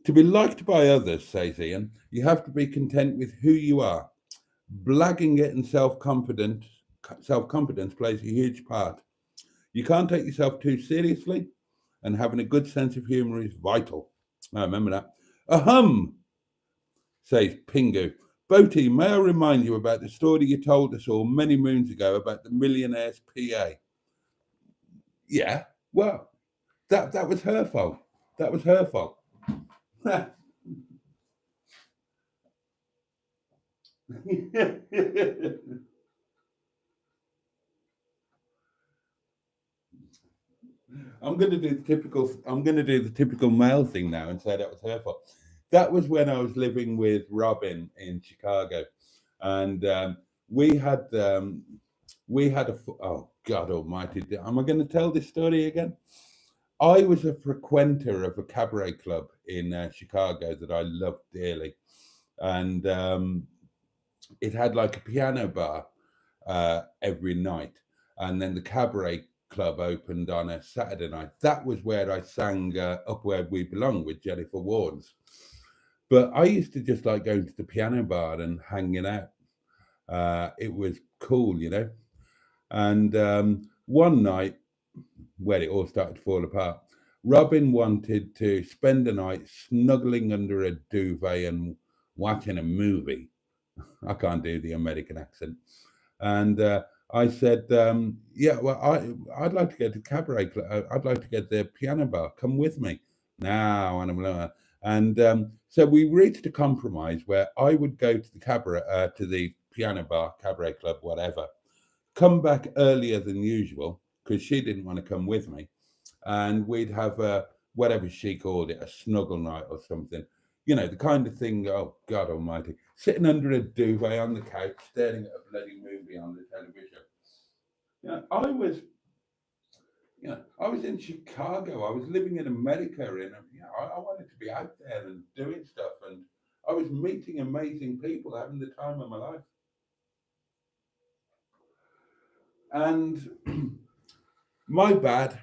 To be liked by others, says Ian, you have to be content with who you are. Blagging it and self confidence plays a huge part. You can't take yourself too seriously, and having a good sense of humour is vital. I remember that. Ahem, says Pingu. Boaty, may I remind you about the story you told us all many moons ago about the millionaire's PA? Yeah, well, that was her fault. That was her fault. I'm going to do the typical male thing now and say that was her fault. That was when I was living with Robin in Chicago, and oh God Almighty, am I going to tell this story again? I was a frequenter of a cabaret club in Chicago that I loved dearly, and it had like a piano bar every night, and then the cabaret club opened on a Saturday night. That was where I sang "Up Where We Belong" with Jennifer Warnes. But I used to just like going to the piano bar and hanging out. It was cool. And one night, where it all started to fall apart, Robin wanted to spend the night snuggling under a duvet and watching a movie. I can't do the American accent. And I said, yeah, well, I'd like to go to cabaret. I'd like to get the piano bar. Come with me. Now, and I'm like, and so we reached a compromise where I would go to the cabaret, to the piano bar, cabaret club, whatever, come back earlier than usual because she didn't want to come with me, and we'd have a whatever she called it, a snuggle night or something. The kind of thing. Oh God Almighty, sitting under a duvet on the couch, staring at a bloody movie on the television. I was, I was in Chicago. I was living in America, and I wanted to be out there and doing stuff, and I was meeting amazing people, having the time of my life. And my bad.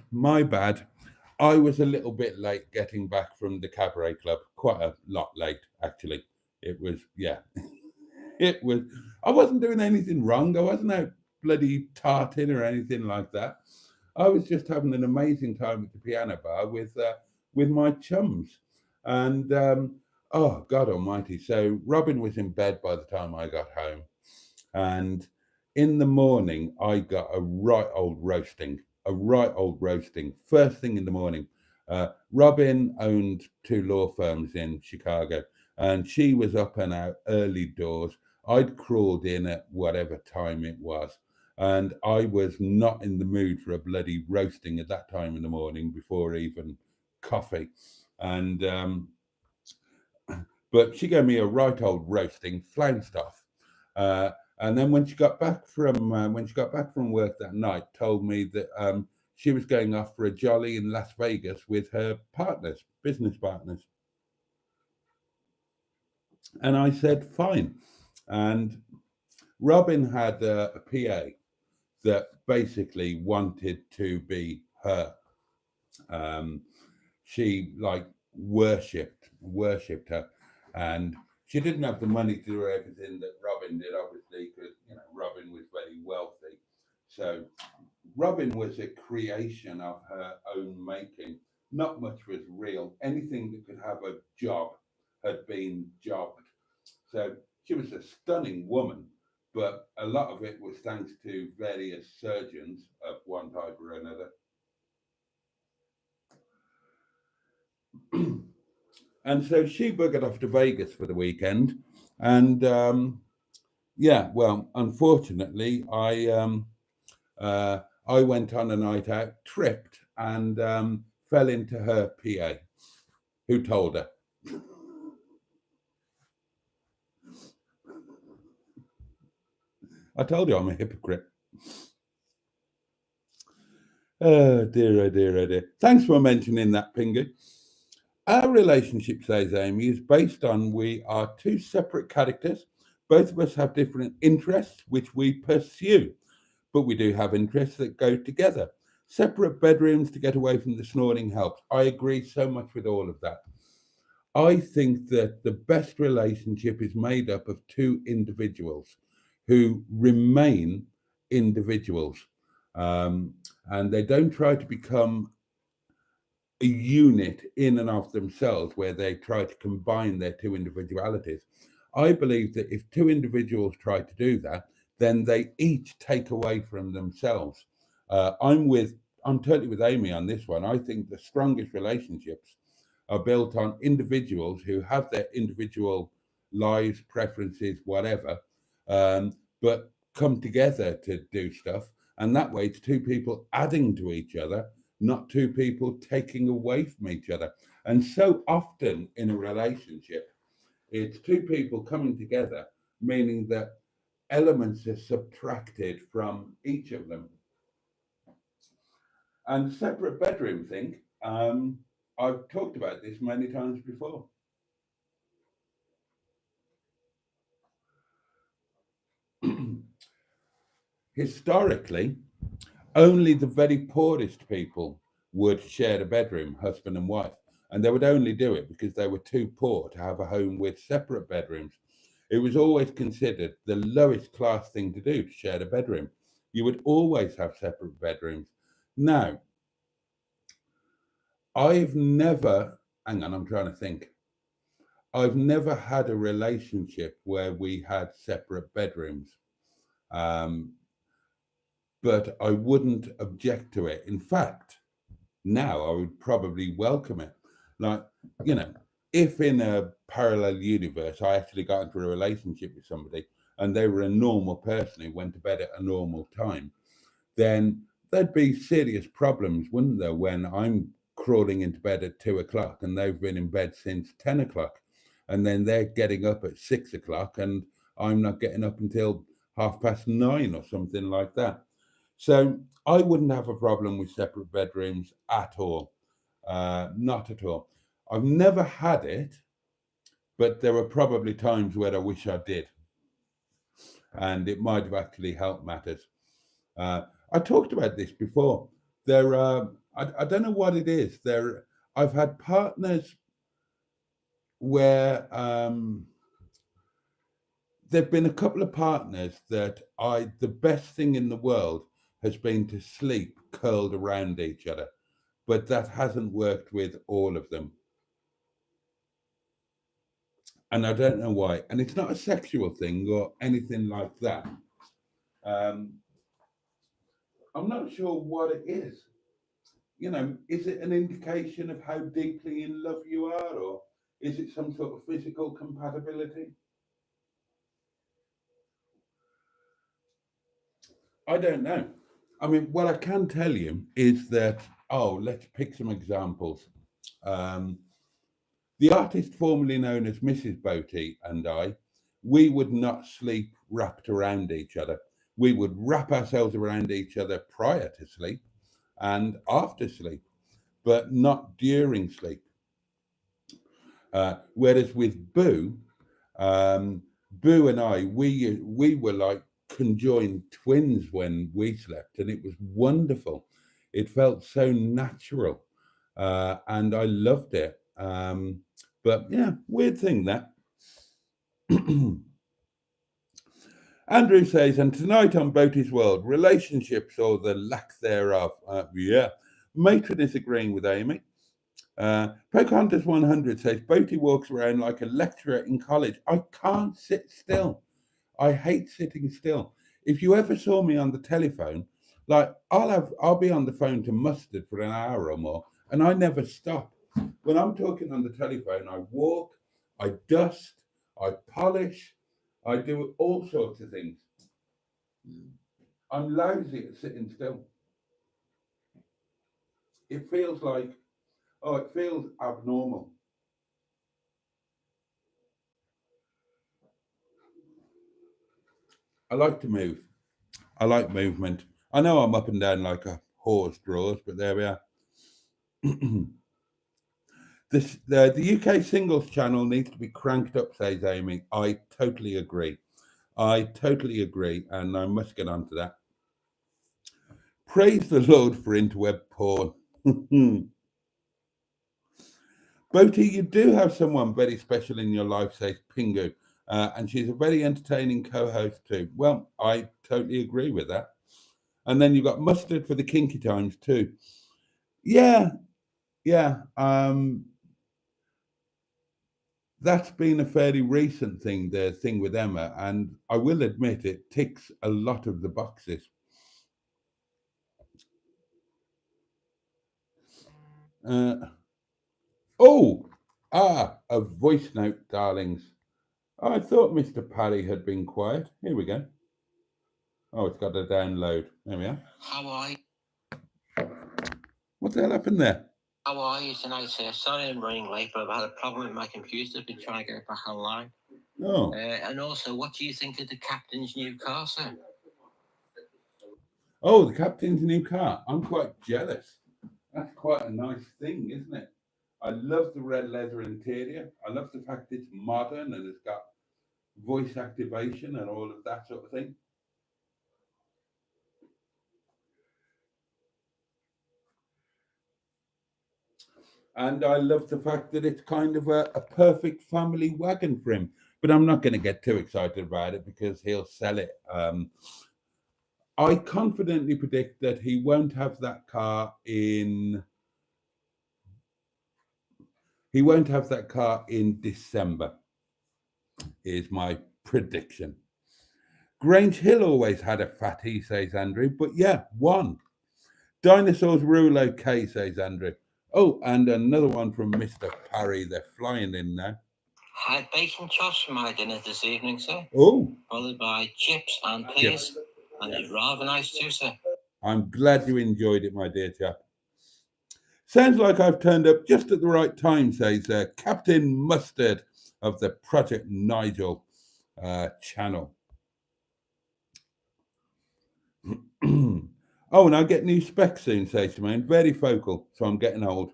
I was a little bit late getting back from the cabaret club, quite a lot late, actually. It was, yeah, it was. I wasn't doing anything wrong. I wasn't out bloody tarting or anything like that. I was just having an amazing time at the piano bar with my chums, and oh God Almighty! So Robin was in bed by the time I got home, and In the morning, I got a right old roasting, first thing in the morning. Robin owned two law firms in Chicago, and she was up and out early doors. I'd crawled in at whatever time it was, and I was not in the mood for a bloody roasting at that time in the morning before even coffee. And but she gave me a right old roasting, flounced off. And then when she got back from work that night, told me that she was going off for a jolly in Las Vegas with her partners, business partners. And I said, fine. And Robin had a PA that basically wanted to be her. Um, she like worshipped her, and she didn't have the money to do everything that Robin did, obviously, because Robin was very wealthy. So Robin was a creation of her own making. Not much was real. Anything that could have a job had been jobbed. So she was a stunning woman, but a lot of it was thanks to various surgeons of one type or another. And so she buggered off to Vegas for the weekend. And yeah, well, unfortunately, I went on a night out, tripped, and fell into her PA, who told her. I told you I'm a hypocrite. Oh dear, oh dear, oh dear. Thanks for mentioning that, Pingu. Our relationship, says Amy, is based on we are two separate characters. Both of us have different interests, which we pursue, but we do have interests that go together. Separate bedrooms to get away from the snoring helps. I agree so much with all of that. I think that the best relationship is made up of two individuals who remain individuals. Um, and they don't try to become a unit in and of themselves where they try to combine their two individualities. I believe that if two individuals try to do that, then they each take away from themselves. Uh, I'm with, I'm totally with Amy on this one. I think the strongest relationships are built on individuals who have their individual lives, preferences, whatever, but come together to do stuff. And that way, it's two people adding to each other, not two people taking away from each other. And so often in a relationship, it's two people coming together, meaning that elements are subtracted from each of them. And the separate bedroom thing, I've talked about this many times before. Historically, only the very poorest people would share a bedroom, husband and wife. And they would only do it because they were too poor to have a home with separate bedrooms. It was always considered the lowest class thing to do to share a bedroom. You would always have separate bedrooms. Now, I've never, hang on, I'm trying to think. I've never had a relationship where we had separate bedrooms. Um, but I wouldn't object to it. In fact, now I would probably welcome it. Like, you know, if in a parallel universe I actually got into a relationship with somebody and they were a normal person who went to bed at a normal time, then there'd be serious problems, wouldn't there, when I'm crawling into bed at 2 o'clock and they've been in bed since 10 o'clock. And then they're getting up at 6 o'clock and I'm not getting up until 9:30 or something like that. So I wouldn't have a problem with separate bedrooms at all. Not at all. I've never had it, but there are probably times where I wish I did, and it might have actually helped matters. I talked about this before. There are, I don't know what it is. I've had partners where there've been a couple of partners that the best thing in the world has been to sleep curled around each other, but that hasn't worked with all of them. And I don't know why. And it's not a sexual thing or anything like that. Um, I'm not sure what it is. Is it an indication of how deeply in love you are, or is it some sort of physical compatibility? I don't know. I mean, what I can tell you is that, let's pick some examples. Um, the artist formerly known as Mrs. Boaty and I, we would not sleep wrapped around each other. We would wrap ourselves around each other prior to sleep and after sleep, but not during sleep. Whereas with um, Boo and I, we were like conjoined twins when we slept, and it was wonderful. It felt so natural, and I loved it. But yeah, weird thing that. Andrew says, and tonight on Boaty's World, relationships or the lack thereof. Yeah, Matron is agreeing with Amy. Pocahontas 100 says, Boaty walks around like a lecturer in college. I can't sit still. I hate sitting still. If you ever saw me on the telephone, like I'll be on the phone to Mustard for an hour or more, and I never stop. When I'm talking on the telephone, I walk, I dust, I polish, I do all sorts of things. I'm lousy at sitting still. It feels like, it feels abnormal. I like to move. I like movement. I know I'm up and down like a horse draws, but there we are. The UK singles channel needs to be cranked up, says Amy. I totally agree. I totally agree, and I must get onto that. Praise the Lord for interweb porn. Boaty, you do have someone very special in your life, says Pingu, and she's a very entertaining co-host too. Well, I totally agree with that. And then you've got Mustard for the kinky times too. Yeah, yeah. That's been a fairly recent thing, the thing with Emma, and I will admit it ticks a lot of the boxes. Uh, a voice note, darlings. I thought Mr. Parry had been quiet. Here we go. Oh, it's got a download. There we are. How are you? What the hell happened there? How are you tonight, sir? Sorry I'm running late, but I've had a problem with my computer. I've been trying to get it back online. Oh. And also, what do you think of the captain's new car, sir? Oh, the captain's new car. I'm quite jealous. That's quite a nice thing, isn't it? I love the red leather interior. I love the fact it's modern and it's got voice activation and all of that sort of thing. And I love the fact that it's kind of a perfect family wagon for him. But I'm not going to get too excited about it because he'll sell it. I confidently predict that he won't have that car in. He won't have that car in December. Is my prediction. Grange Hill always had a fatty, says Andrew. But yeah, one. Dinosaurs rule okay, says Andrew. Oh, and another one from Mr. Parry. They're flying in now. Had bacon chops for my dinner this evening, sir. Oh. Followed by chips and peas. And it's rather nice too, sir. I'm glad you enjoyed it, my dear chap. Sounds like I've turned up just at the right time, says Captain Mustard of the Project Nigel channel. Oh, and I get new specs soon, says Simone. Very focal, so I'm getting old.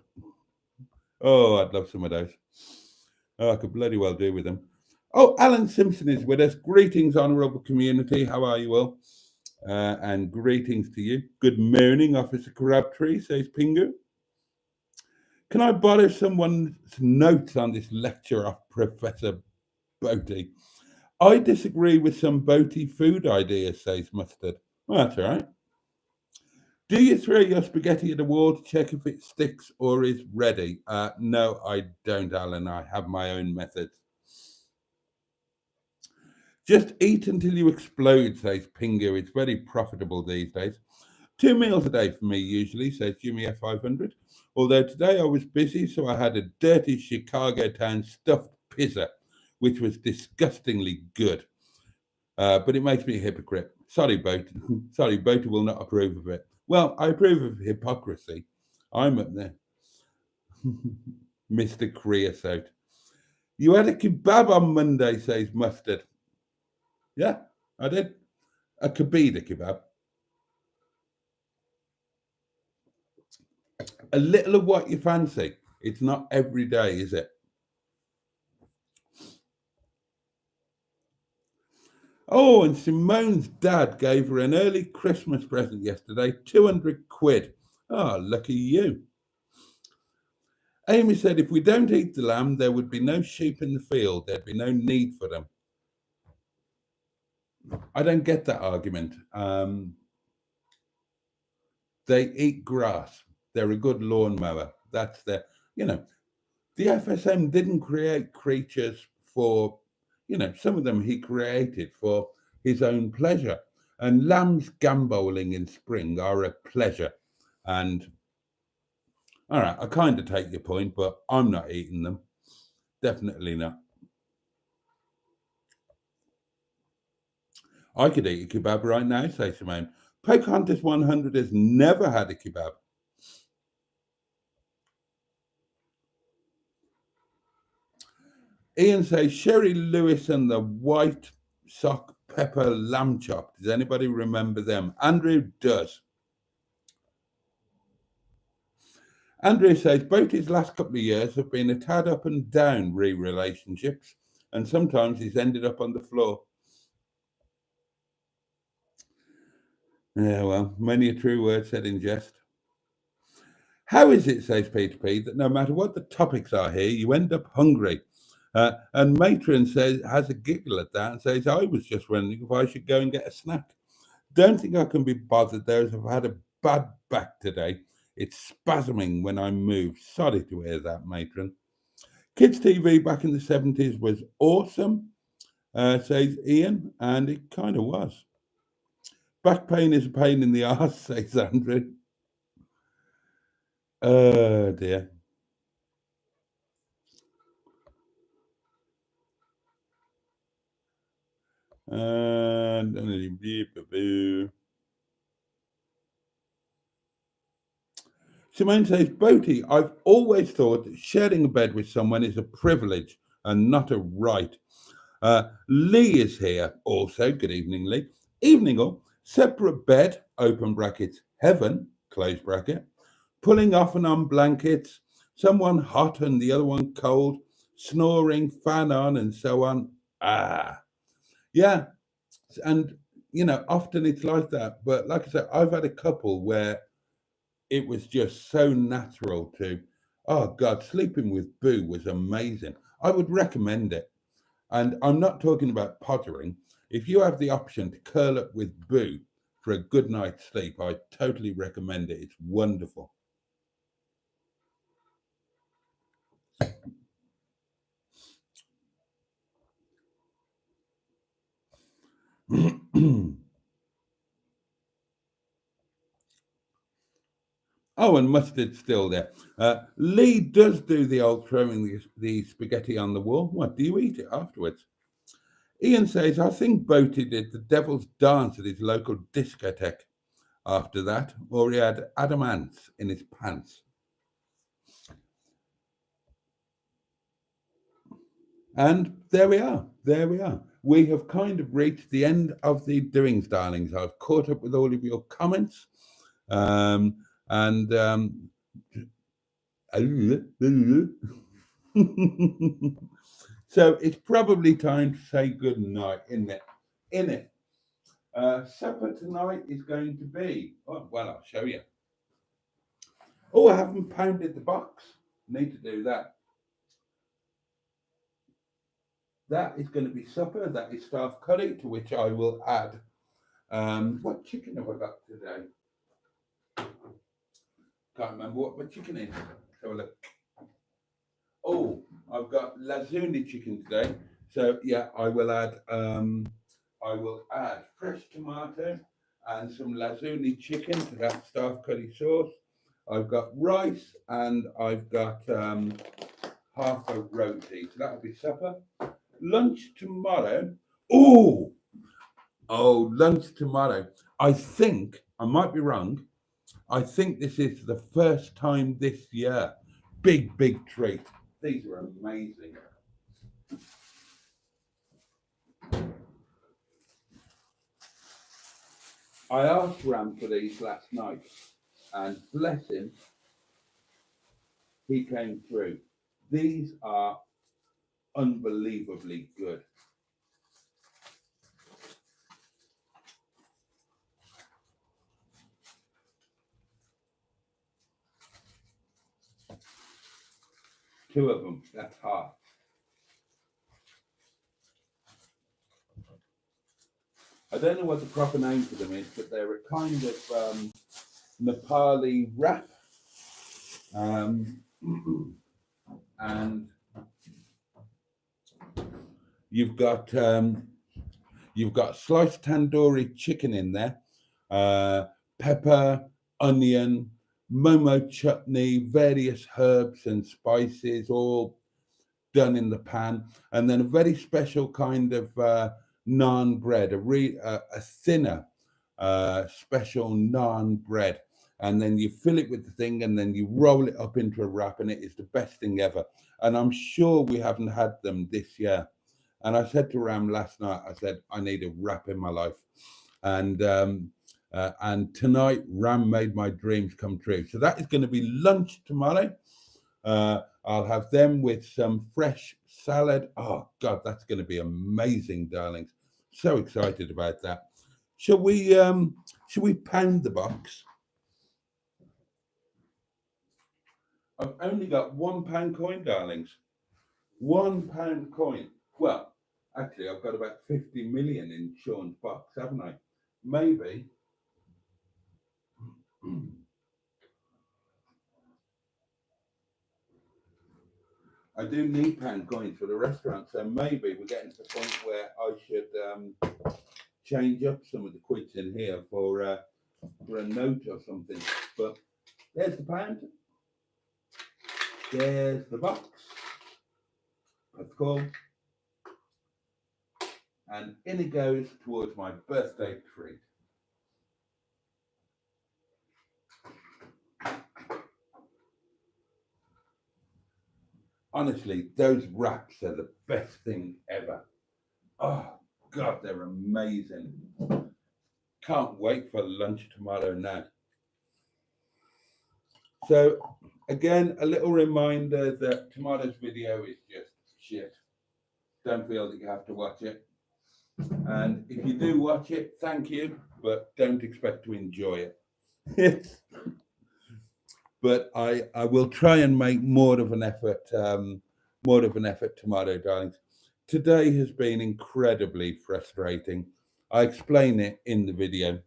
Oh, I'd love some of those. Oh, I could bloody well do with them. Oh, Alan Simpson is with us. Greetings, honourable community. How are you all? And greetings to you. Good morning, Officer Crabtree, says Pingu. Can I borrow someone's notes on this lecture of Professor Boaty? I disagree with some Boaty food ideas, says Mustard. Well, that's all right. Do you throw your spaghetti at the wall to check if it sticks or is ready? No, I don't, Alan. I have my own methods. Just eat until you explode, says Pingu. It's very profitable these days. 2 meals a day for me usually, says Jimmy F500. Although today I was busy, so I had a dirty Chicago town stuffed pizza, which was disgustingly good. But it makes me a hypocrite. Sorry, Boaty. Sorry, Boaty will not approve of it. Well, I approve of hypocrisy. I'm up there. Mr. Creosote. You had a kebab on Monday, says Mustard. Yeah, I did. A kabida kebab. A little of what you fancy. It's not every day, is it? Oh, and Simone's dad gave her an early Christmas present yesterday, 200 quid. Oh, lucky you. Amy said if we don't eat the lamb, there would be no sheep in the field. There'd be no need for them. I don't get that argument. They eat grass. They're a good lawnmower. That's their, you know, the FSM didn't create creatures for, some of them he created for his own pleasure. And lambs gambolling in spring are a pleasure. And all right, I kind of take your point, but I'm not eating them. Definitely not. I could eat a kebab right now, says Simone. Pocahontas 100 has never had a kebab. Ian says Sherry Lewis and the white sock pepper lamb chop. Does anybody remember them? Andrew does. Andrew says Boaty's last couple of years have been a tad up and down relationships, and sometimes he's ended up on the floor. Yeah, well, many a true word said in jest. How is it, says Peter P, that no matter what the topics are here, you end up hungry? And Matron has a giggle at that and says, I was just wondering if I should go and get a snack. Don't think I can be bothered there as I've had a bad back today. It's spasming when I move. Sorry to hear that, Matron. Kids TV back in the 70s was awesome, says Ian, and it kind of was. Back pain is a pain in the arse, says Andrew. Oh, dear. Simone says, Boaty, I've always thought that sharing a bed with someone is a privilege and not a right. Lee is here also. Good evening, Lee. Evening all. Separate bed, open brackets, heaven, close bracket. Pulling off and on blankets, someone hot and the other one cold, snoring, fan on, and so on. Yeah. And, often it's like that. But like I said, I've had a couple where it was just so natural to, oh God, sleeping with Boo was amazing. I would recommend it. And I'm not talking about pottering. If you have the option to curl up with Boo for a good night's sleep, I totally recommend it. It's wonderful. Oh, and Mustard's still there. Lee does do the old throwing the spaghetti on the wall. What, do you eat it afterwards? Ian says, I think Boaty did the devil's dance at his local discotheque after that, or he had Adam ants in his pants. And there we are. There we are. We have kind of reached the end of the doings, darlings. I've caught up with all of your comments. So it's probably time to say good night, isn't it? Supper tonight is going to be, well, I'll show you. Oh, I haven't pounded the box. Need to do that. That is going to be supper. That is staff curry, to which I will add. What chicken have I got today? Can't remember what my chicken is. Let's have a look. Oh, I've got lazuli chicken today. So yeah, I will add I will add fresh tomato and some lazuli chicken to that staff curry sauce. I've got rice and I've got half a roti. So that'll be supper. Lunch tomorrow. Oh, lunch tomorrow. I think, I might be wrong, I think this is the first time this year. Big, big treat. These are amazing. I asked Ram for these last night, and bless him, he came through. These are unbelievably good. Two of them, that's half. I don't know what the proper name for them is, but they're a kind of Nepali wrap. And you've got sliced tandoori chicken in there, pepper, onion, momo chutney, various herbs and spices, all done in the pan, and then a very special kind of naan bread, a thinner special naan bread, and then you fill it with the thing, and then you roll it up into a wrap, and it is the best thing ever. And I'm sure we haven't had them this year. And I said to Ram last night, I said, I need a wrap in my life. And tonight, Ram made my dreams come true. So that is going to be lunch tomorrow. I'll have them with some fresh salad. Oh, God, that's going to be amazing, darlings. So excited about that. Shall we pound the box? I've only got £1 coin, darlings. £1 coin. Well, actually, I've got about 50 million in Sean's box, haven't I? Maybe. I do need pound coins for the restaurant, so maybe we're getting to the point where I should change up some of the quids in here for a note or something. But there's the pound. There's the box. That's cool. And in it goes towards my birthday treat. Honestly, those wraps are the best thing ever. Oh, God, they're amazing. Can't wait for lunch tomorrow now. So, again, a little reminder that tomorrow's video is just shit. Don't feel that you have to watch it. And if you do watch it, thank you, but don't expect to enjoy it. But I will try and make more of an effort tomorrow, darlings. Today has been incredibly frustrating. I explain it in the video,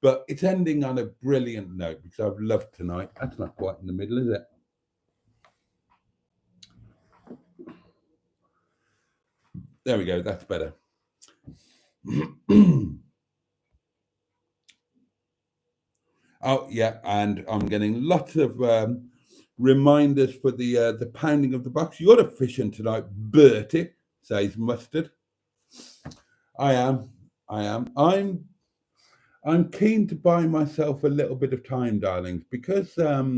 but it's ending on a brilliant note because I've loved tonight. That's not quite in the middle, is it? There we go. That's better. Oh yeah, and I'm getting lots of reminders for the pounding of the box. You're efficient tonight, Bertie, says Mustard. I am. I'm keen to buy myself a little bit of time, darlings, because I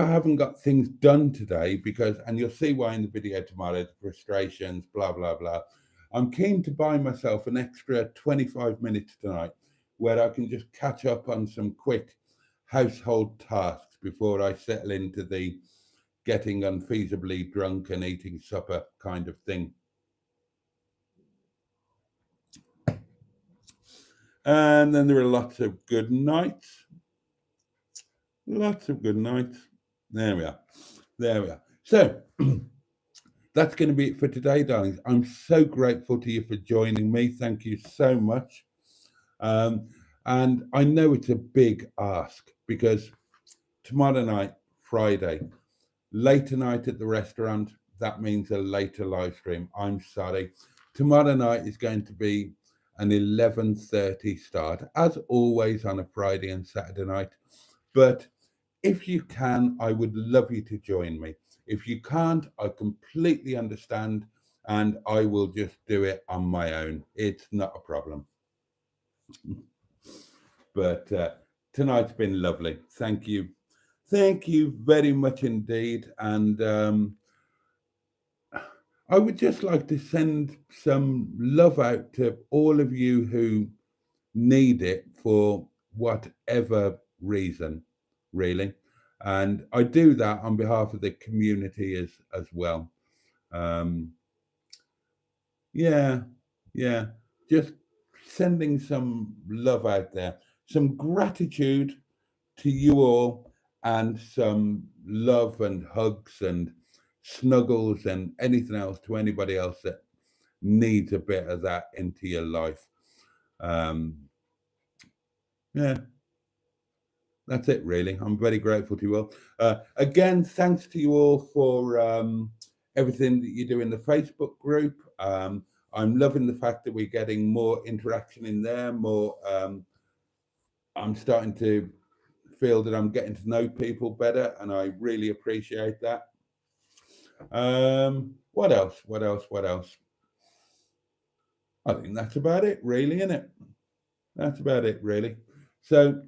haven't got things done today. And you'll see why in the video tomorrow. The frustrations, blah blah blah. I'm keen to buy myself an extra 25 minutes tonight, where I can just catch up on some quick household tasks before I settle into the getting unfeasibly drunk and eating supper kind of thing. And then there are lots of good nights. Lots of good nights. There we are. So that's going to be it for today, darlings. I'm so grateful to you for joining me. Thank you so much. And I know it's a big ask because tomorrow night, Friday, later night at the restaurant, that means a later live stream. I'm sorry. Tomorrow night is going to be an 11:30 start, as always on a Friday and Saturday night. But if you can, I would love you to join me. If you can't, I completely understand, and I will just do it on my own. It's not a problem. But tonight's been lovely. Thank you. Thank you very much indeed. And I would just like to send some love out to all of you who need it for whatever reason, really. And I do that on behalf of the community as well. Um, yeah, yeah, just sending some love out there, some gratitude to you all, and some love and hugs and snuggles and anything else to anybody else that needs a bit of that into your life. Um, yeah, that's it, really. I'm very grateful to you all. Again, thanks to you all for everything that you do in the Facebook group. I'm loving the fact that we're getting more interaction in there. More, I'm starting to feel that I'm getting to know people better, and I really appreciate that. What else? What else? What else? I think that's about it, really, isn't it? That's about it, really. So,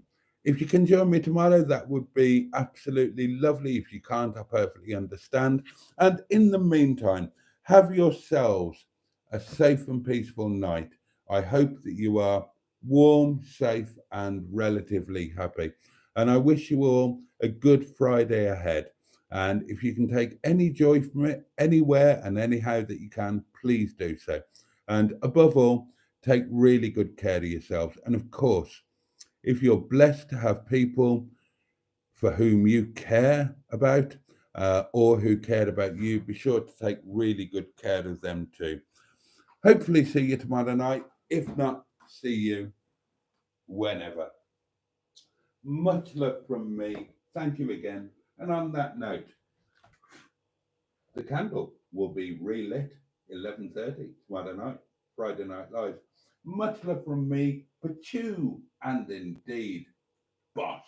if you can join me tomorrow, that would be absolutely lovely. If you can't, I perfectly understand. And in the meantime, have yourselves a safe and peaceful night. I hope that you are warm, safe, and relatively happy. And I wish you all a good Friday ahead. And if you can take any joy from it, anywhere and anyhow that you can, please do so. And above all, take really good care of yourselves. And of course, if you're blessed to have people for whom you care about or who cared about you, be sure to take really good care of them too. Hopefully, see you tomorrow night. If not, see you whenever. Much love from me. Thank you again. And on that note, the candle will be relit 11:30 tomorrow night, Friday Night Live. Much love from me, Pachu, and indeed, Boss.